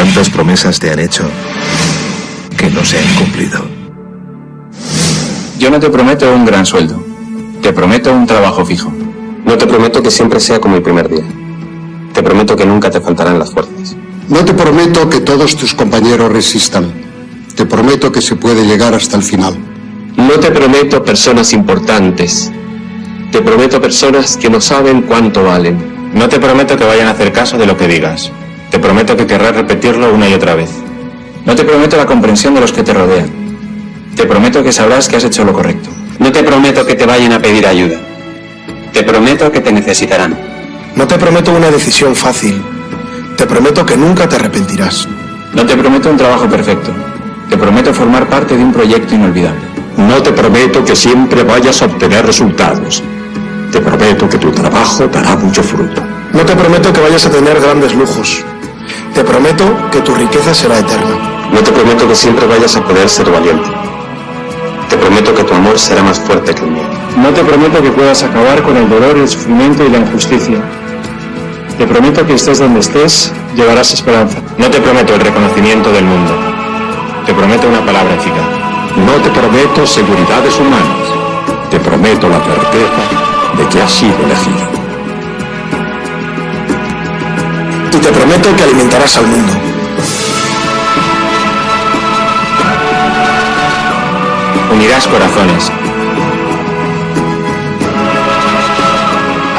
¿Cuántas promesas te han hecho que no se han cumplido? Yo no te prometo un gran sueldo. Te prometo un trabajo fijo. No te prometo que siempre sea como el primer día. Te prometo que nunca te faltarán las fuerzas. No te prometo que todos tus compañeros resistan. Te prometo que se puede llegar hasta el final. No te prometo personas importantes. Te prometo personas que no saben cuánto valen. No te prometo que vayan a hacer caso de lo que digas. Te prometo que querrás repetirlo una y otra vez. No te prometo la comprensión de los que te rodean. Te prometo que sabrás que has hecho lo correcto. No te prometo que te vayan a pedir ayuda. Te prometo que te necesitarán. No te prometo una decisión fácil. Te prometo que nunca te arrepentirás. No te prometo un trabajo perfecto. Te prometo formar parte de un proyecto inolvidable. No te prometo que siempre vayas a obtener resultados. Te prometo que tu trabajo dará mucho fruto. No te prometo que vayas a tener grandes lujos. Te prometo que tu riqueza será eterna. No te prometo que siempre vayas a poder ser valiente. Te prometo que tu amor será más fuerte que el mío. No te prometo que puedas acabar con el dolor, el sufrimiento y la injusticia. Te prometo que estés donde estés, llevarás esperanza. No te prometo el reconocimiento del mundo. Te prometo una palabra eficaz. No te prometo seguridades humanas. Te prometo la certeza de que has sido elegido. Y te prometo que alimentarás al mundo. Unirás corazones.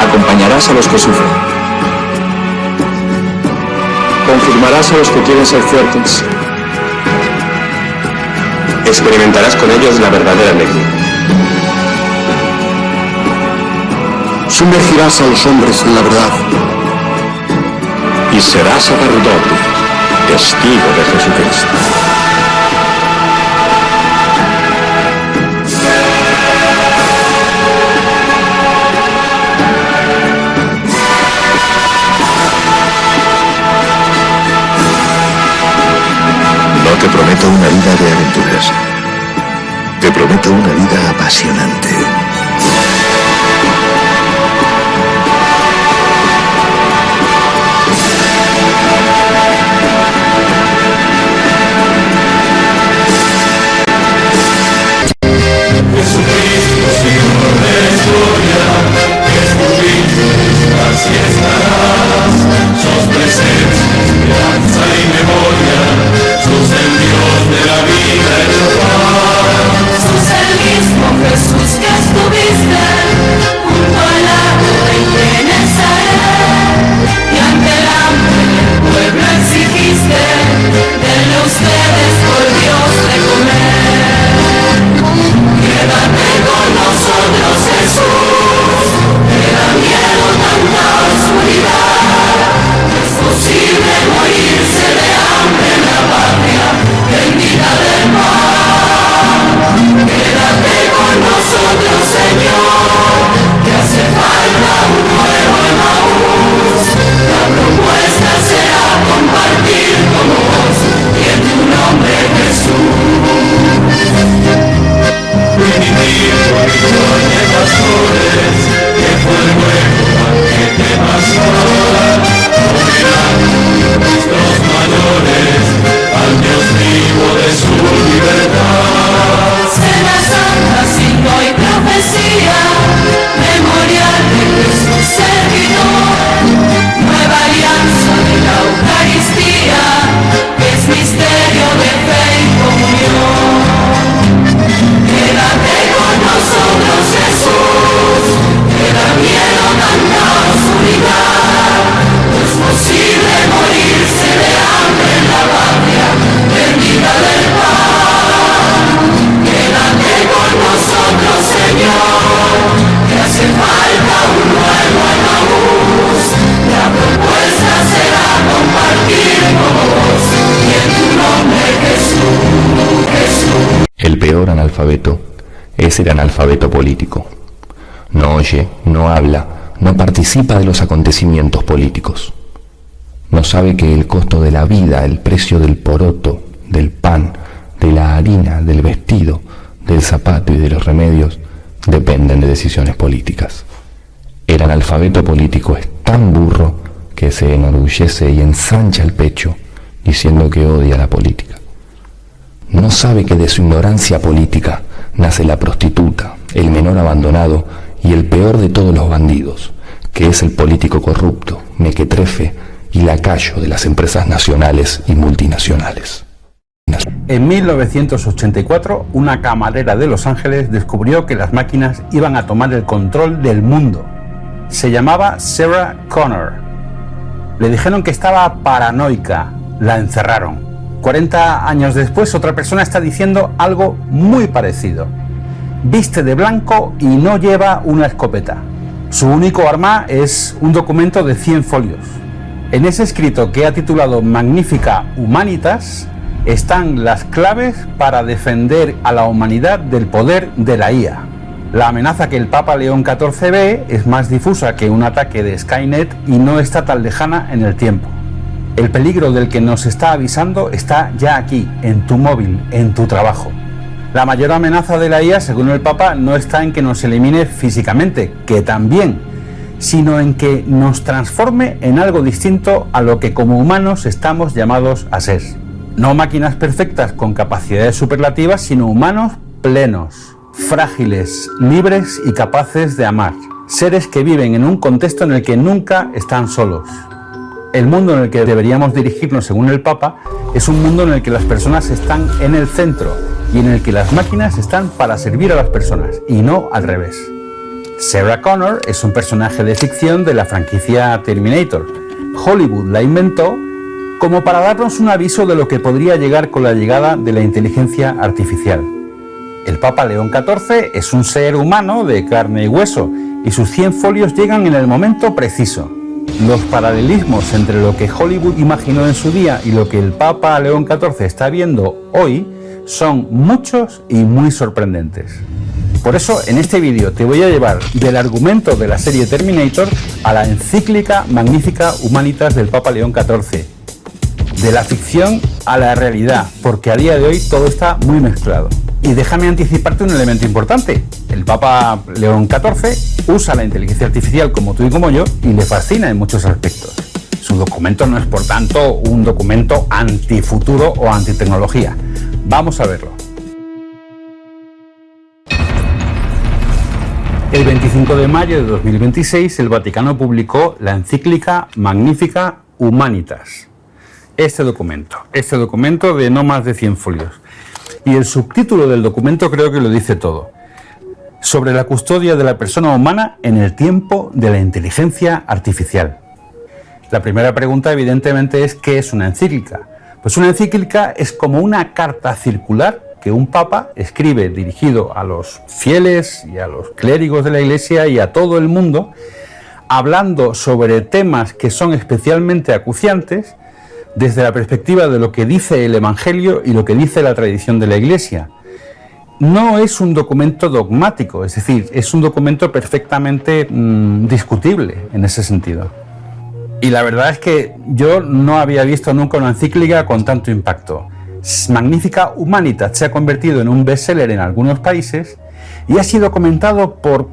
Acompañarás a los que sufren. Confirmarás a los que quieren ser fuertes. Experimentarás con ellos la verdadera alegría. Sumergirás a los hombres en la verdad. Y serás sacerdote, testigo de Jesucristo. No te prometo una vida de aventuras. Te prometo una vida apasionante. El peor analfabeto es el analfabeto político. No oye, no habla, no participa de los acontecimientos políticos. No sabe que el costo de la vida, el precio del poroto, del pan, de la harina, del vestido, del zapato y de los remedios dependen de decisiones políticas. El analfabeto político es tan burro que se enorgullece y ensancha el pecho diciendo que odia la política. No sabe que de su ignorancia política nace la prostituta, el menor abandonado y el peor de todos los bandidos, que es el político corrupto, mequetrefe y lacayo de las empresas nacionales y multinacionales. En 1984, una camarera de Los Ángeles descubrió que las máquinas iban a tomar el control del mundo. Se llamaba Sarah Connor. Le dijeron que estaba paranoica, la encerraron. 40 años después, otra persona está diciendo algo muy parecido. Viste de blanco y no lleva una escopeta. Su único arma es un documento de 100 folios. En ese escrito, que ha titulado Magnifica Humanitas, están las claves para defender a la humanidad del poder de la IA. La amenaza que el Papa León XIV ve es más difusa que un ataque de Skynet y no está tan lejana en el tiempo. El peligro del que nos está avisando está ya aquí, en tu móvil, en tu trabajo. La mayor amenaza de la IA, según el Papa, no está en que nos elimine físicamente, que también, sino en que nos transforme en algo distinto a lo que como humanos estamos llamados a ser. No máquinas perfectas con capacidades superlativas, sino humanos plenos, frágiles, libres y capaces de amar. Seres que viven en un contexto en el que nunca están solos. El mundo en el que deberíamos dirigirnos, según el Papa, es un mundo en el que las personas están en el centro y en el que las máquinas están para servir a las personas, y no al revés. Sarah Connor es un personaje de ficción de la franquicia Terminator. Hollywood la inventó como para darnos un aviso de lo que podría llegar con la llegada de la inteligencia artificial. El Papa León XIV es un ser humano de carne y hueso, y sus 100 folios llegan en el momento preciso. Los paralelismos entre lo que Hollywood imaginó en su día y lo que el Papa León XIV está viendo hoy son muchos y muy sorprendentes. Por eso, en este vídeo te voy a llevar del argumento de la serie Terminator a la encíclica Magnifica Humanitas del Papa León XIV. De la ficción a la realidad, porque a día de hoy todo está muy mezclado. Y déjame anticiparte un elemento importante. El Papa León XIV usa la inteligencia artificial como tú y como yo y le fascina en muchos aspectos. Su documento no es, por tanto, un documento antifuturo o antitecnología. Vamos a verlo. El 25 de mayo de 2026, el Vaticano publicó la encíclica Magnifica Humanitas. Este documento de no más de 100 folios. Y el subtítulo del documento creo que lo dice todo. Sobre la custodia de la persona humana en el tiempo de la inteligencia artificial. La primera pregunta, evidentemente, es ¿qué es una encíclica? Pues una encíclica es como una carta circular que un papa escribe dirigido a los fieles y a los clérigos de la Iglesia y a todo el mundo, hablando sobre temas que son especialmente acuciantes desde la perspectiva de lo que dice el Evangelio y lo que dice la tradición de la Iglesia. No es un documento dogmático, es decir, es un documento perfectamente discutible en ese sentido. Y la verdad es que yo no había visto nunca una encíclica con tanto impacto. Magnifica Humanitas se ha convertido en un bestseller en algunos países y ha sido comentado por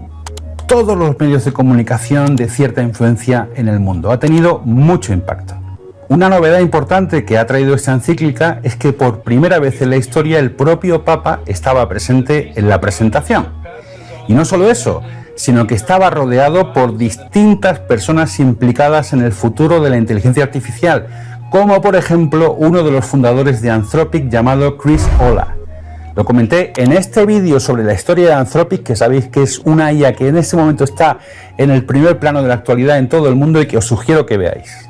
todos los medios de comunicación de cierta influencia en el mundo. Ha tenido mucho impacto. Una novedad importante que ha traído esta encíclica es que por primera vez en la historia el propio Papa estaba presente en la presentación. Y no solo eso, sino que estaba rodeado por distintas personas implicadas en el futuro de la inteligencia artificial, como por ejemplo uno de los fundadores de Anthropic llamado Chris Olah. Lo comenté en este vídeo sobre la historia de Anthropic, que sabéis que es una IA que en este momento está en el primer plano de la actualidad en todo el mundo y que os sugiero que veáis.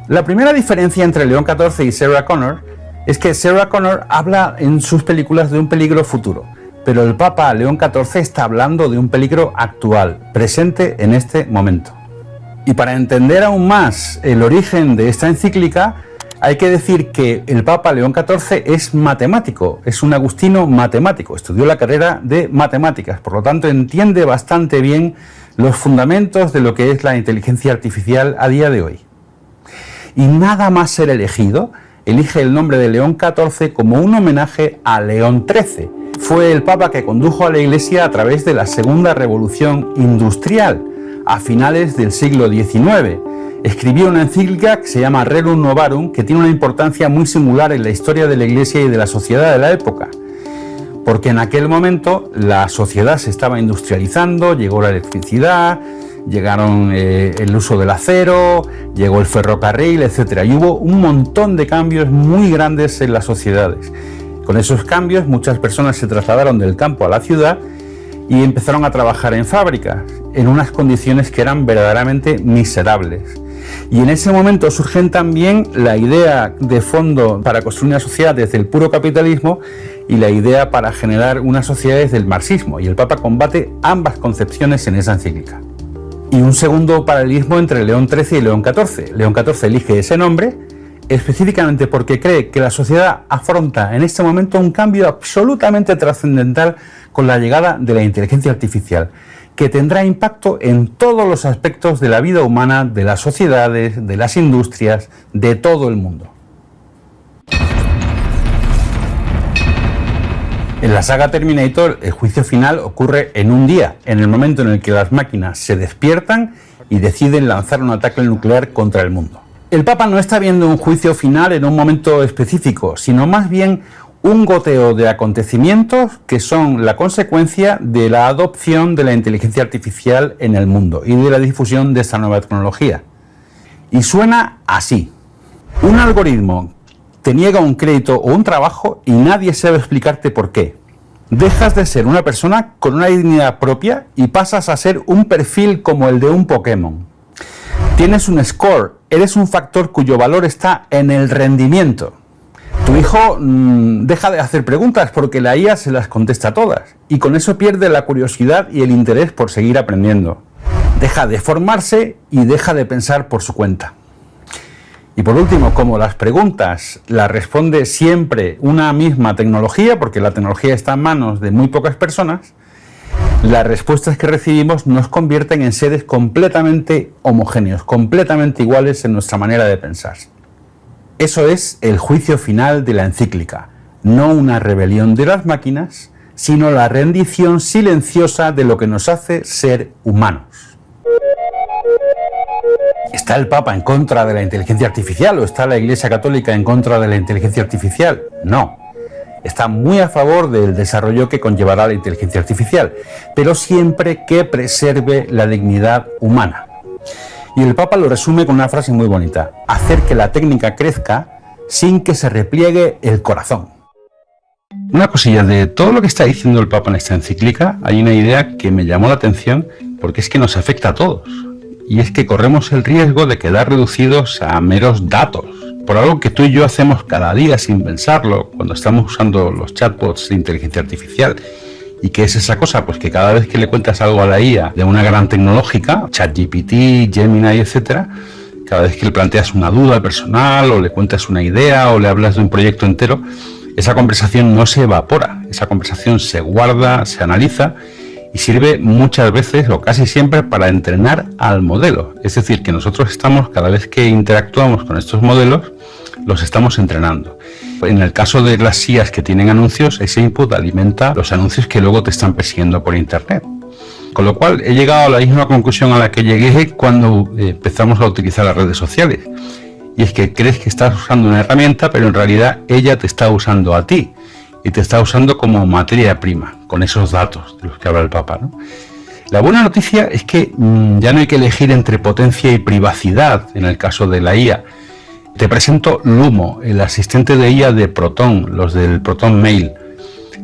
La primera diferencia entre León XIV y Sarah Connor es que Sarah Connor habla en sus películas de un peligro futuro, pero el Papa León XIV está hablando de un peligro actual, presente en este momento. Y para entender aún más el origen de esta encíclica, hay que decir que el Papa León XIV es matemático, es un agustino matemático, estudió la carrera de matemáticas, por lo tanto entiende bastante bien los fundamentos de lo que es la inteligencia artificial a día de hoy. Y nada más ser elegido, elige el nombre de León XIV como un homenaje a León XIII. Fue el Papa que condujo a la Iglesia a través de la Segunda Revolución Industrial, a finales del siglo XIX, escribió una encíclica que se llama Rerum Novarum, que tiene una importancia muy singular en la historia de la Iglesia y de la sociedad de la época. Porque en aquel momento la sociedad se estaba industrializando, llegó la electricidad, llegaron el uso del acero, llegó el ferrocarril, etc. Y hubo un montón de cambios muy grandes en las sociedades. Con esos cambios muchas personas se trasladaron del campo a la ciudad y empezaron a trabajar en fábricas, en unas condiciones que eran verdaderamente miserables. Y en ese momento surgen también la idea de fondo para construir una sociedad desde el puro capitalismo y la idea para generar una sociedad desde el marxismo, y el Papa combate ambas concepciones en esa encíclica. Y un segundo paralelismo entre León XIII y León XIV. León XIV elige ese nombre específicamente porque cree que la sociedad afronta en este momento un cambio absolutamente trascendental con la llegada de la inteligencia artificial, que tendrá impacto en todos los aspectos de la vida humana, de las sociedades, de las industrias, de todo el mundo. En la saga Terminator, el juicio final ocurre en un día, en el momento en el que las máquinas se despiertan y deciden lanzar un ataque nuclear contra el mundo. El Papa no está viendo un juicio final en un momento específico, sino más bien un goteo de acontecimientos que son la consecuencia de la adopción de la inteligencia artificial en el mundo y de la difusión de esta nueva tecnología. Y suena así. Un algoritmo te niega un crédito o un trabajo y nadie sabe explicarte por qué. Dejas de ser una persona con una dignidad propia y pasas a ser un perfil como el de un Pokémon. Tienes un score, eres un factor cuyo valor está en el rendimiento. Tu hijo deja de hacer preguntas porque la IA se las contesta todas y con eso pierde la curiosidad y el interés por seguir aprendiendo. Deja de formarse y deja de pensar por su cuenta. Y por último, como las preguntas las responde siempre una misma tecnología, porque la tecnología está en manos de muy pocas personas, las respuestas que recibimos nos convierten en seres completamente homogéneos, completamente iguales en nuestra manera de pensar. Eso es el juicio final de la encíclica, no una rebelión de las máquinas, sino la rendición silenciosa de lo que nos hace ser humanos. ¿Está el Papa en contra de la inteligencia artificial o está la Iglesia Católica en contra de la inteligencia artificial? No. Está muy a favor del desarrollo que conllevará la inteligencia artificial, pero siempre que preserve la dignidad humana. Y el Papa lo resume con una frase muy bonita: hacer que la técnica crezca sin que se repliegue el corazón. Una cosilla, de todo lo que está diciendo el Papa en esta encíclica, hay una idea que me llamó la atención porque es que nos afecta a todos. Y es que corremos el riesgo de quedar reducidos a meros datos, por algo que tú y yo hacemos cada día sin pensarlo cuando estamos usando los chatbots de inteligencia artificial. ¿Y qué es esa cosa? Pues que cada vez que le cuentas algo a la IA de una gran tecnológica, ChatGPT, Gemini, etc., cada vez que le planteas una duda personal o le cuentas una idea o le hablas de un proyecto entero, esa conversación no se evapora, esa conversación se guarda, se analiza y sirve muchas veces o casi siempre para entrenar al modelo. Es decir, que nosotros estamos, cada vez que interactuamos con estos modelos, los estamos entrenando. En el caso de las IAs que tienen anuncios, ese input alimenta los anuncios que luego te están persiguiendo por internet. Con lo cual he llegado a la misma conclusión a la que llegué cuando empezamos a utilizar las redes sociales. Y es que crees que estás usando una herramienta, pero en realidad ella te está usando a ti. Y te está usando como materia prima, con esos datos de los que habla el Papa, ¿no? La buena noticia es que ya no hay que elegir entre potencia y privacidad en el caso de la IA. Te presento Lumo, el asistente de IA de Proton, los del Proton Mail.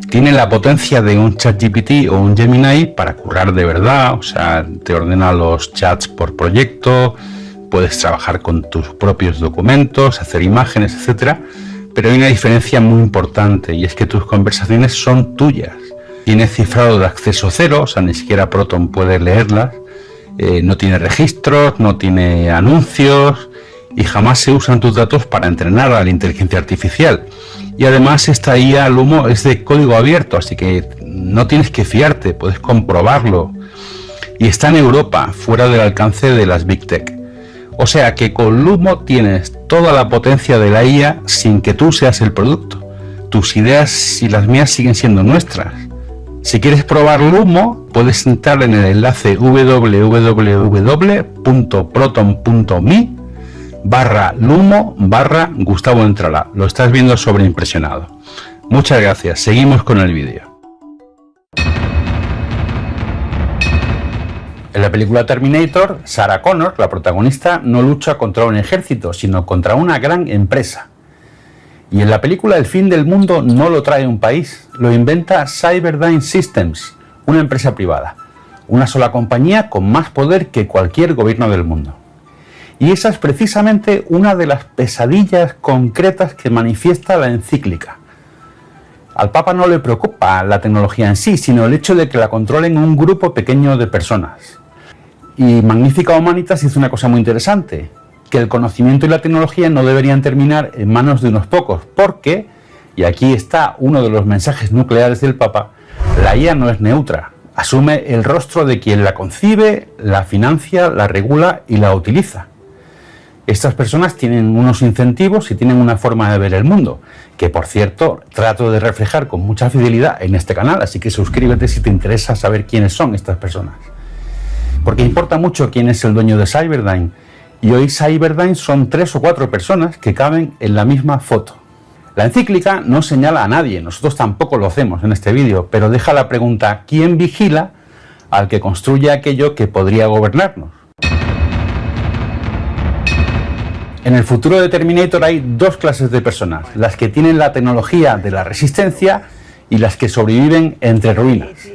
Tiene la potencia de un ChatGPT o un Gemini para currar de verdad, o sea, te ordena los chats por proyecto, puedes trabajar con tus propios documentos, hacer imágenes, etcétera. Pero hay una diferencia muy importante y es que tus conversaciones son tuyas. Tiene cifrado de acceso cero, o sea, ni siquiera Proton puede leerlas. No tiene registros, no tiene anuncios y jamás se usan tus datos para entrenar a la inteligencia artificial. Y además esta IA Lumo es de código abierto, así que no tienes que fiarte, puedes comprobarlo. Y está en Europa, fuera del alcance de las Big Tech. O sea que con Lumo tienes toda la potencia de la IA sin que tú seas el producto. Tus ideas y las mías siguen siendo nuestras, Si quieres probar Lumo, puedes entrar en el enlace www.proton.me/Lumo/Gustavo Entralá. Lo estás viendo sobreimpresionado. Muchas gracias. Seguimos con el vídeo. En la película Terminator, Sarah Connor, la protagonista, no lucha contra un ejército, sino contra una gran empresa. Y en la película El fin del mundo no lo trae un país, lo inventa Cyberdyne Systems, una empresa privada, una sola compañía con más poder que cualquier gobierno del mundo. Y esa es precisamente una de las pesadillas concretas que manifiesta la encíclica. Al Papa no le preocupa la tecnología en sí, sino el hecho de que la controlen un grupo pequeño de personas. Y Magnificat Humanitas hizo una cosa muy interesante, que el conocimiento y la tecnología no deberían terminar en manos de unos pocos, porque, y aquí está uno de los mensajes nucleares del Papa, la IA no es neutra, asume el rostro de quien la concibe, la financia, la regula y la utiliza. Estas personas tienen unos incentivos y tienen una forma de ver el mundo, que por cierto trato de reflejar con mucha fidelidad en este canal, así que suscríbete si te interesa saber quiénes son estas personas. Porque importa mucho quién es el dueño de Cyberdyne, y hoy Cyberdyne son 3 o 4 personas que caben en la misma foto. La encíclica no señala a nadie, nosotros tampoco lo hacemos en este vídeo, pero deja la pregunta: ¿quién vigila al que construye aquello que podría gobernarnos? En el futuro de Terminator hay 2 clases de personas, las que tienen la tecnología de la resistencia y las que sobreviven entre ruinas.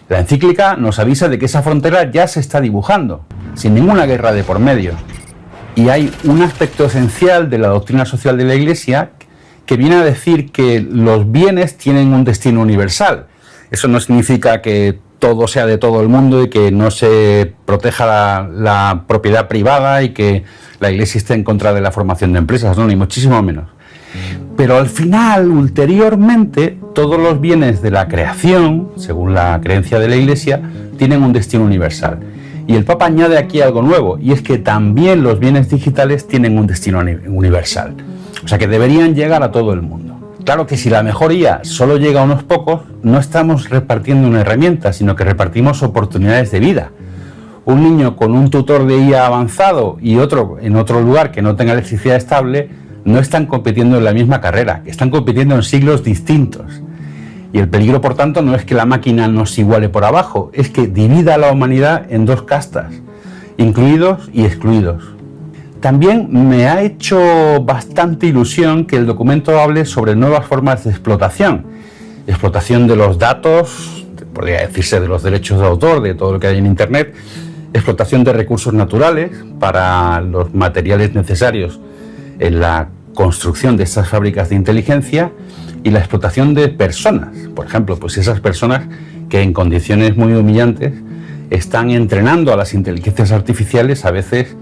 La encíclica nos avisa de que esa frontera ya se está dibujando, sin ninguna guerra de por medio. Y hay un aspecto esencial de la doctrina social de la Iglesia que viene a decir que los bienes tienen un destino universal. Eso no significa que todo sea de todo el mundo y que no se proteja la propiedad privada y que la Iglesia esté en contra de la formación de empresas, no, ni muchísimo menos. Pero al final, ulteriormente, todos los bienes de la creación, según la creencia de la Iglesia, tienen un destino universal. Y el Papa añade aquí algo nuevo, y es que también los bienes digitales tienen un destino universal. O sea que deberían llegar a todo el mundo. Claro que si la mejoría solo llega a unos pocos, no estamos repartiendo una herramienta, sino que repartimos oportunidades de vida. Un niño con un tutor de IA avanzado y otro en otro lugar que no tenga electricidad estable, no están compitiendo en la misma carrera, están compitiendo en siglos distintos. Y el peligro, por tanto, no es que la máquina nos iguale por abajo, es que divida a la humanidad en 2 castas, incluidos y excluidos. También me ha hecho bastante ilusión que el documento hable sobre nuevas formas de explotación. Explotación de los datos, podría decirse de los derechos de autor, de todo lo que hay en Internet, explotación de recursos naturales para los materiales necesarios en la construcción de estas fábricas de inteligencia y la explotación de personas. Por ejemplo, pues esas personas que en condiciones muy humillantes están entrenando a las inteligencias artificiales, a veces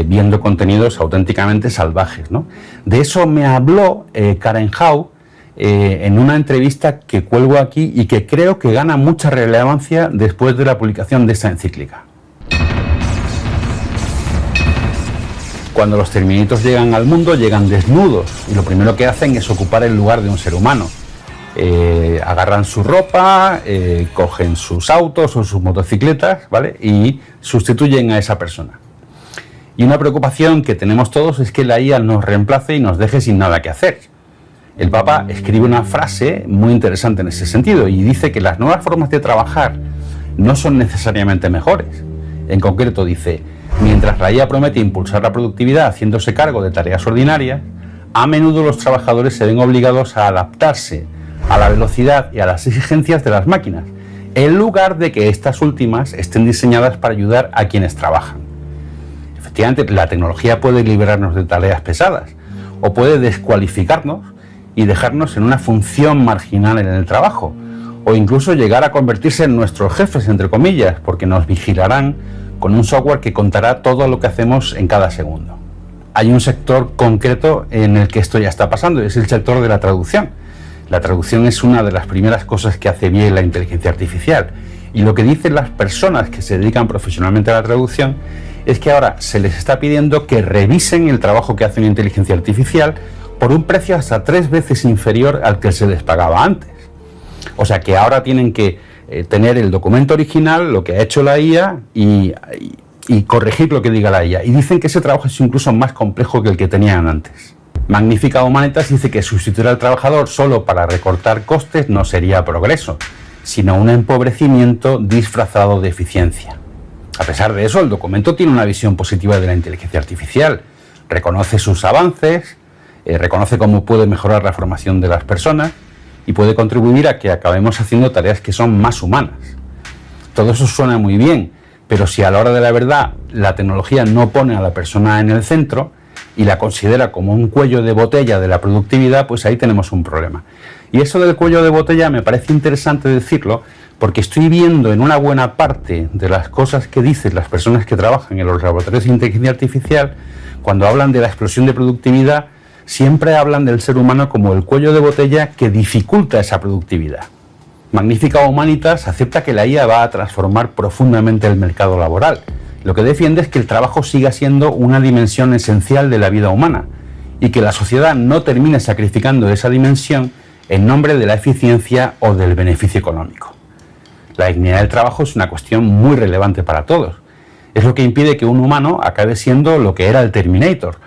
viendo contenidos auténticamente salvajes, ¿no? De eso me habló Karen Hau en una entrevista que cuelgo aquí y que creo que gana mucha relevancia después de la publicación de esta encíclica. Cuando los Terminators llegan al mundo, llegan desnudos y lo primero que hacen es ocupar el lugar de un ser humano. Agarran su ropa, cogen sus autos o sus motocicletas, ¿vale? Y sustituyen a esa persona. Y una preocupación que tenemos todos es que la IA nos reemplace y nos deje sin nada que hacer. El Papa escribe una frase muy interesante en ese sentido y dice que las nuevas formas de trabajar no son necesariamente mejores. En concreto dice: mientras la IA promete impulsar la productividad haciéndose cargo de tareas ordinarias, a menudo los trabajadores se ven obligados a adaptarse a la velocidad y a las exigencias de las máquinas, en lugar de que estas últimas estén diseñadas para ayudar a quienes trabajan. Efectivamente, la tecnología puede liberarnos de tareas pesadas o puede descualificarnos y dejarnos en una función marginal en el trabajo, o incluso llegar a convertirse en nuestros jefes, entre comillas, porque nos vigilarán con un software que contará todo lo que hacemos en cada segundo. Hay un sector concreto en el que esto ya está pasando, y es el sector de la traducción. La traducción es una de las primeras cosas que hace bien la inteligencia artificial, y lo que dicen las personas que se dedican profesionalmente a la traducción es que ahora se les está pidiendo que revisen el trabajo que hace una inteligencia artificial por un precio hasta 3 veces inferior al que se les pagaba antes. O sea que ahora tienen que tener el documento original, lo que ha hecho la IA y corregir lo que diga la IA. Y dicen que ese trabajo es incluso más complejo que el que tenían antes. Magnífica Humanitas dice que sustituir al trabajador solo para recortar costes no sería progreso, sino un empobrecimiento disfrazado de eficiencia. A pesar de eso, el documento tiene una visión positiva de la inteligencia artificial. Reconoce sus avances, reconoce cómo puede mejorar la formación de las personas y puede contribuir a que acabemos haciendo tareas que son más humanas. Todo eso suena muy bien, pero si a la hora de la verdad la tecnología no pone a la persona en el centro y la considera como un cuello de botella de la productividad, pues ahí tenemos un problema. Y eso del cuello de botella me parece interesante decirlo, porque estoy viendo en una buena parte de las cosas que dicen las personas que trabajan en los laboratorios de inteligencia artificial, cuando hablan de la explosión de productividad, siempre hablan del ser humano como el cuello de botella que dificulta esa productividad. Magnífica Humanitas acepta que la IA va a transformar profundamente el mercado laboral. Lo que defiende es que el trabajo siga siendo una dimensión esencial de la vida humana y que la sociedad no termine sacrificando esa dimensión en nombre de la eficiencia o del beneficio económico. La dignidad del trabajo es una cuestión muy relevante para todos. Es lo que impide que un humano acabe siendo lo que era el Terminator,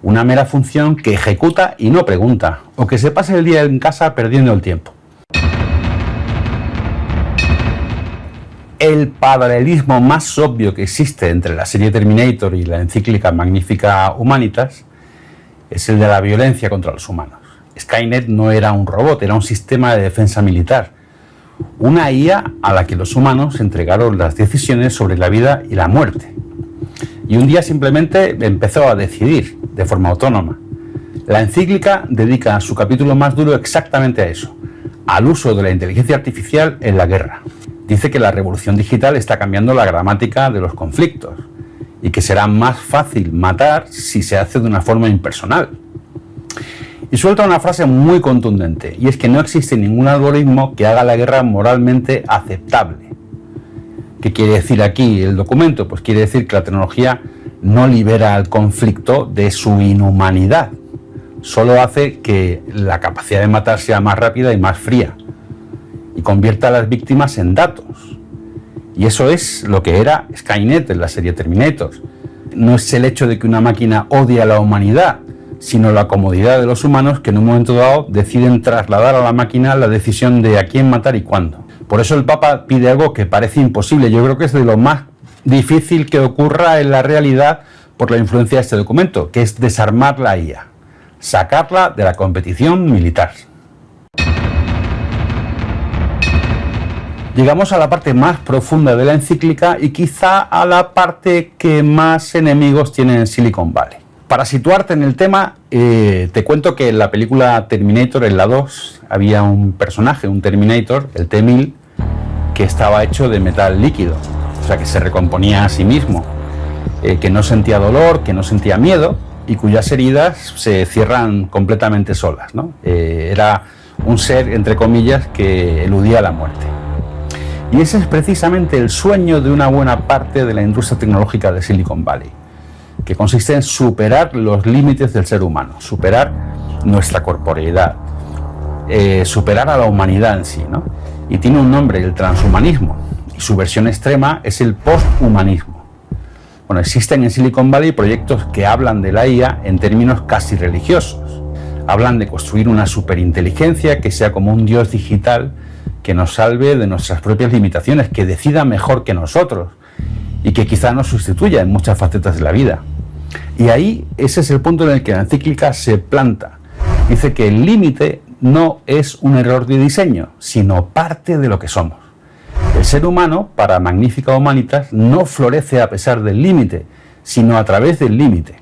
una mera función que ejecuta y no pregunta, o que se pase el día en casa perdiendo el tiempo. El paralelismo más obvio que existe entre la serie Terminator y la encíclica Magnífica Humanitas es el de la violencia contra los humanos. Skynet no era un robot, era un sistema de defensa militar, una IA a la que los humanos entregaron las decisiones sobre la vida y la muerte. Y un día simplemente empezó a decidir de forma autónoma. La encíclica dedica su capítulo más duro exactamente a eso, al uso de la inteligencia artificial en la guerra. Dice que la revolución digital está cambiando la gramática de los conflictos y que será más fácil matar si se hace de una forma impersonal. Y suelta una frase muy contundente, y es que no existe ningún algoritmo que haga la guerra moralmente aceptable. ¿Qué quiere decir aquí el documento? Pues quiere decir que la tecnología no libera al conflicto de su inhumanidad, solo hace que la capacidad de matar sea más rápida y más fría, y convierta a las víctimas en datos. Y eso es lo que era Skynet en la serie Terminator. No es el hecho de que una máquina odie a la humanidad, sino la comodidad de los humanos que en un momento dado deciden trasladar a la máquina la decisión de a quién matar y cuándo. Por eso el Papa pide algo que parece imposible. Yo creo que es de lo más difícil que ocurra en la realidad por la influencia de este documento, que es desarmar la IA, sacarla de la competición militar. Llegamos a la parte más profunda de la encíclica y quizá a la parte que más enemigos tiene en Silicon Valley. Para situarte en el tema, te cuento que en la película Terminator, en la 2, había un personaje, un Terminator, el T-1000, que estaba hecho de metal líquido, o sea que se recomponía a sí mismo, que no sentía dolor, que no sentía miedo y cuyas heridas se cierran completamente solas, ¿no? Era un ser, entre comillas, que eludía la muerte. Y ese es precisamente el sueño de una buena parte de la industria tecnológica de Silicon Valley, que consiste en superar los límites del ser humano, superar nuestra corporeidad, superar a la humanidad en sí, ¿no? Y tiene un nombre, el transhumanismo, y su versión extrema es el posthumanismo. Bueno, existen en Silicon Valley proyectos que hablan de la IA en términos casi religiosos. Hablan de construir una superinteligencia que sea como un dios digital que nos salve de nuestras propias limitaciones, que decida mejor que nosotros y que quizá nos sustituya en muchas facetas de la vida. Y ahí ese es el punto en el que la encíclica se planta. Dice que el límite no es un error de diseño, sino parte de lo que somos. El ser humano, para Magnífica Humanitas, no florece a pesar del límite, sino a través del límite.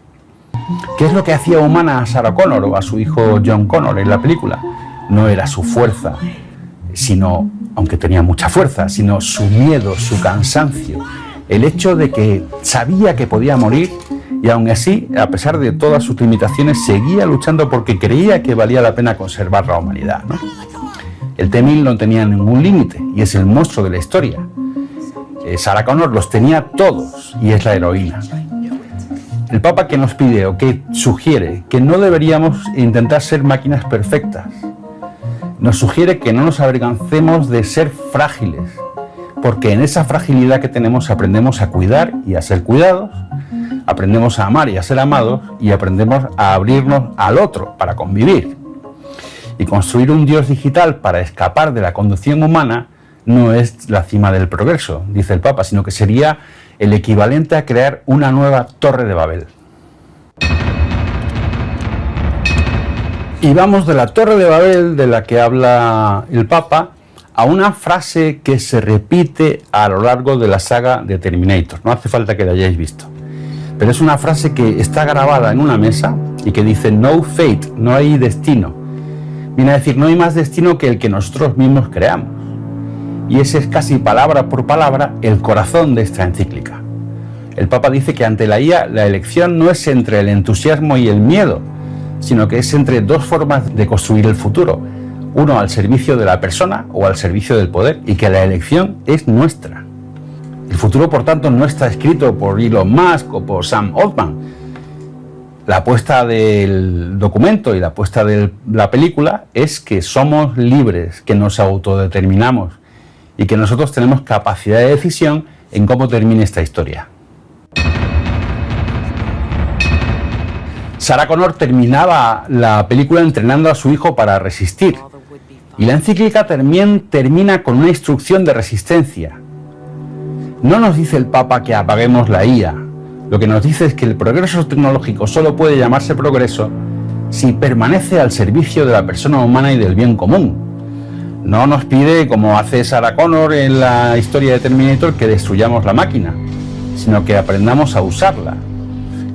¿Qué es lo que hacía humana a Sarah Connor o a su hijo John Connor en la película? No era su fuerza, sino, aunque tenía mucha fuerza, sino su miedo, su cansancio, el hecho de que sabía que podía morir y aún así, a pesar de todas sus limitaciones, seguía luchando porque creía que valía la pena conservar la humanidad, ¿no? El T-1000 no tenía ningún límite y es el monstruo de la historia. Sarah Connor los tenía todos y es la heroína. El Papa que nos pide o que sugiere que no deberíamos intentar ser máquinas perfectas, Nos sugiere que no nos avergoncemos de ser frágiles, porque en esa fragilidad que tenemos aprendemos a cuidar y a ser cuidados, aprendemos a amar y a ser amados, y aprendemos a abrirnos al otro para convivir. Y construir un Dios digital para escapar de la condición humana no es la cima del progreso, dice el Papa, sino que sería el equivalente a crear una nueva Torre de Babel. Y vamos de la Torre de Babel, de la que habla el Papa, a una frase que se repite a lo largo de la saga de Terminator. No hace falta que la hayáis visto. Pero es una frase que está grabada en una mesa y que dice no fate, no hay destino. Viene a decir, no hay más destino que el que nosotros mismos creamos. Y ese es casi palabra por palabra el corazón de esta encíclica. El Papa dice que ante la IA la elección no es entre el entusiasmo y el miedo, sino que es entre dos formas de construir el futuro, uno al servicio de la persona o al servicio del poder, y que la elección es nuestra. El futuro, por tanto, no está escrito por Elon Musk o por Sam Altman. La apuesta del documento y la apuesta de la película es que somos libres, que nos autodeterminamos y que nosotros tenemos capacidad de decisión en cómo termine esta historia. Sarah Connor terminaba la película entrenando a su hijo para resistir. Y la encíclica también termina con una instrucción de resistencia. No nos dice el Papa que apaguemos la IA. Lo que nos dice es que el progreso tecnológico solo puede llamarse progreso si permanece al servicio de la persona humana y del bien común. No nos pide, como hace Sarah Connor en la historia de Terminator, que destruyamos la máquina, sino que aprendamos a usarla.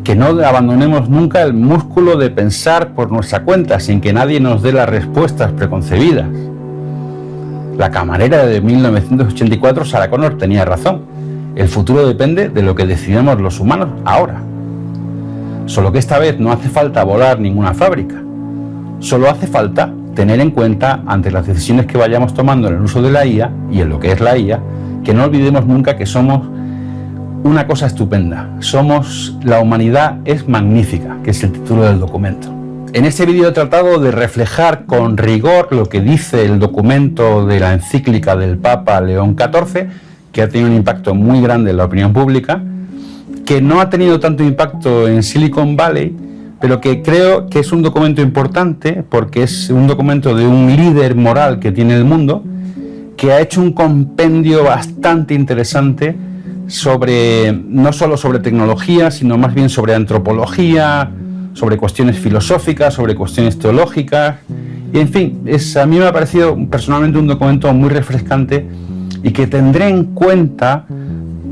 Que no abandonemos nunca el músculo de pensar por nuestra cuenta sin que nadie nos dé las respuestas preconcebidas. La camarera de 1984, Sarah Connor, tenía razón. El futuro depende de lo que decidamos los humanos ahora. Solo que esta vez no hace falta volar ninguna fábrica. Solo hace falta tener en cuenta, ante las decisiones que vayamos tomando en el uso de la IA y en lo que es la IA, que no olvidemos nunca que somos una cosa estupenda. La humanidad es magnífica, que es el título del documento. En este vídeo he tratado de reflejar con rigor lo que dice el documento de la encíclica del Papa León XIV, que ha tenido un impacto muy grande en la opinión pública, que no ha tenido tanto impacto en Silicon Valley, pero que creo que es un documento importante porque es un documento de un líder moral que tiene el mundo, que ha hecho un compendio bastante interesante no solo sobre tecnología, sino más bien sobre antropología, sobre cuestiones filosóficas, sobre cuestiones teológicas, y en fin, a mí me ha parecido personalmente un documento muy refrescante y que tendré en cuenta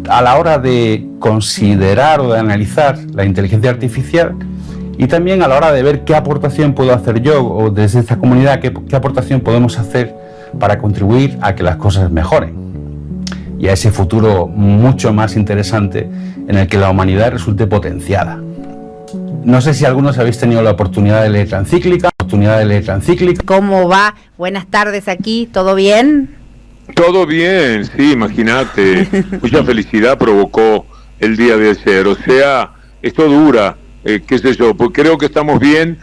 a la hora de considerar o de analizar la inteligencia artificial, y también a la hora de ver qué aportación puedo hacer yo o desde esta comunidad, qué aportación podemos hacer para contribuir a que las cosas mejoren y a ese futuro mucho más interesante en el que la humanidad resulte potenciada. No sé si algunos habéis tenido la oportunidad de leer la encíclica. ¿Cómo va? Buenas tardes aquí, ¿todo bien? Todo bien, sí, imagínate. Mucha felicidad provocó el día de ayer. O sea, esto dura, qué sé yo, pues creo que estamos bien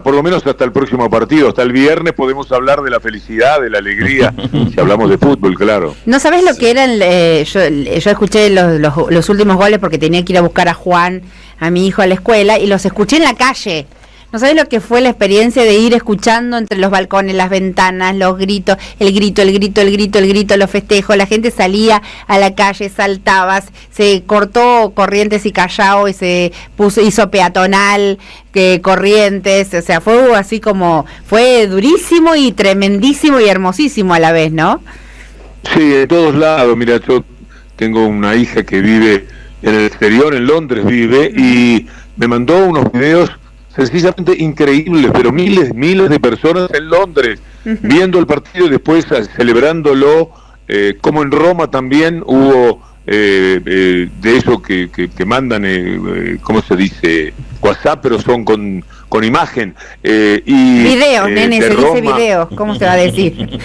por lo menos hasta el próximo partido. Hasta el viernes podemos hablar de la felicidad, de la alegría, si hablamos de fútbol, claro. ¿No sabes lo que eran? Yo escuché los últimos goles porque tenía que ir a buscar a Juan, a mi hijo, a la escuela, y los escuché en la calle. ¿No sabes lo que fue la experiencia de ir escuchando entre los balcones, las ventanas, los gritos, el grito, los festejos? La gente salía a la calle, saltaba, se cortó Corrientes y Callao y se hizo peatonal, Corrientes, o sea, fue así como, fue durísimo y tremendísimo y hermosísimo a la vez, ¿no? Sí, de todos lados. Mira, yo tengo una hija que vive en el exterior, en Londres vive, y me mandó unos videos sencillamente increíbles, pero miles de personas en Londres viendo el partido y después celebrándolo, como en Roma también hubo de eso que mandan, ¿cómo se dice? WhatsApp, pero son con imagen. Video, nene, se dice video, ¿cómo se va a decir?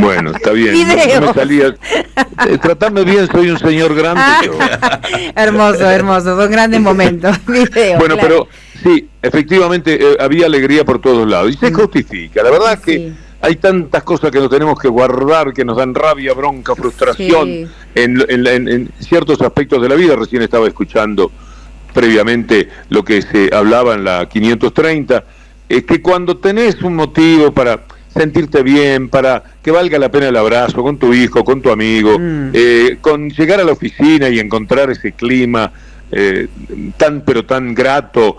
Bueno, está bien. Video. No me salía. Tratadme bien, soy un señor grande. Hermoso, son grandes momentos. Video, bueno, claro. pero sí, efectivamente había alegría por todos lados y se justifica. La verdad es que hay tantas cosas que nos tenemos que guardar, que nos dan rabia, bronca, frustración Sí. en ciertos aspectos de la vida. Recién estaba escuchando previamente lo que se hablaba en la 530, que cuando tenés un motivo para sentirte bien, para que valga la pena el abrazo con tu hijo, con tu amigo, con llegar a la oficina y encontrar ese clima tan pero tan grato,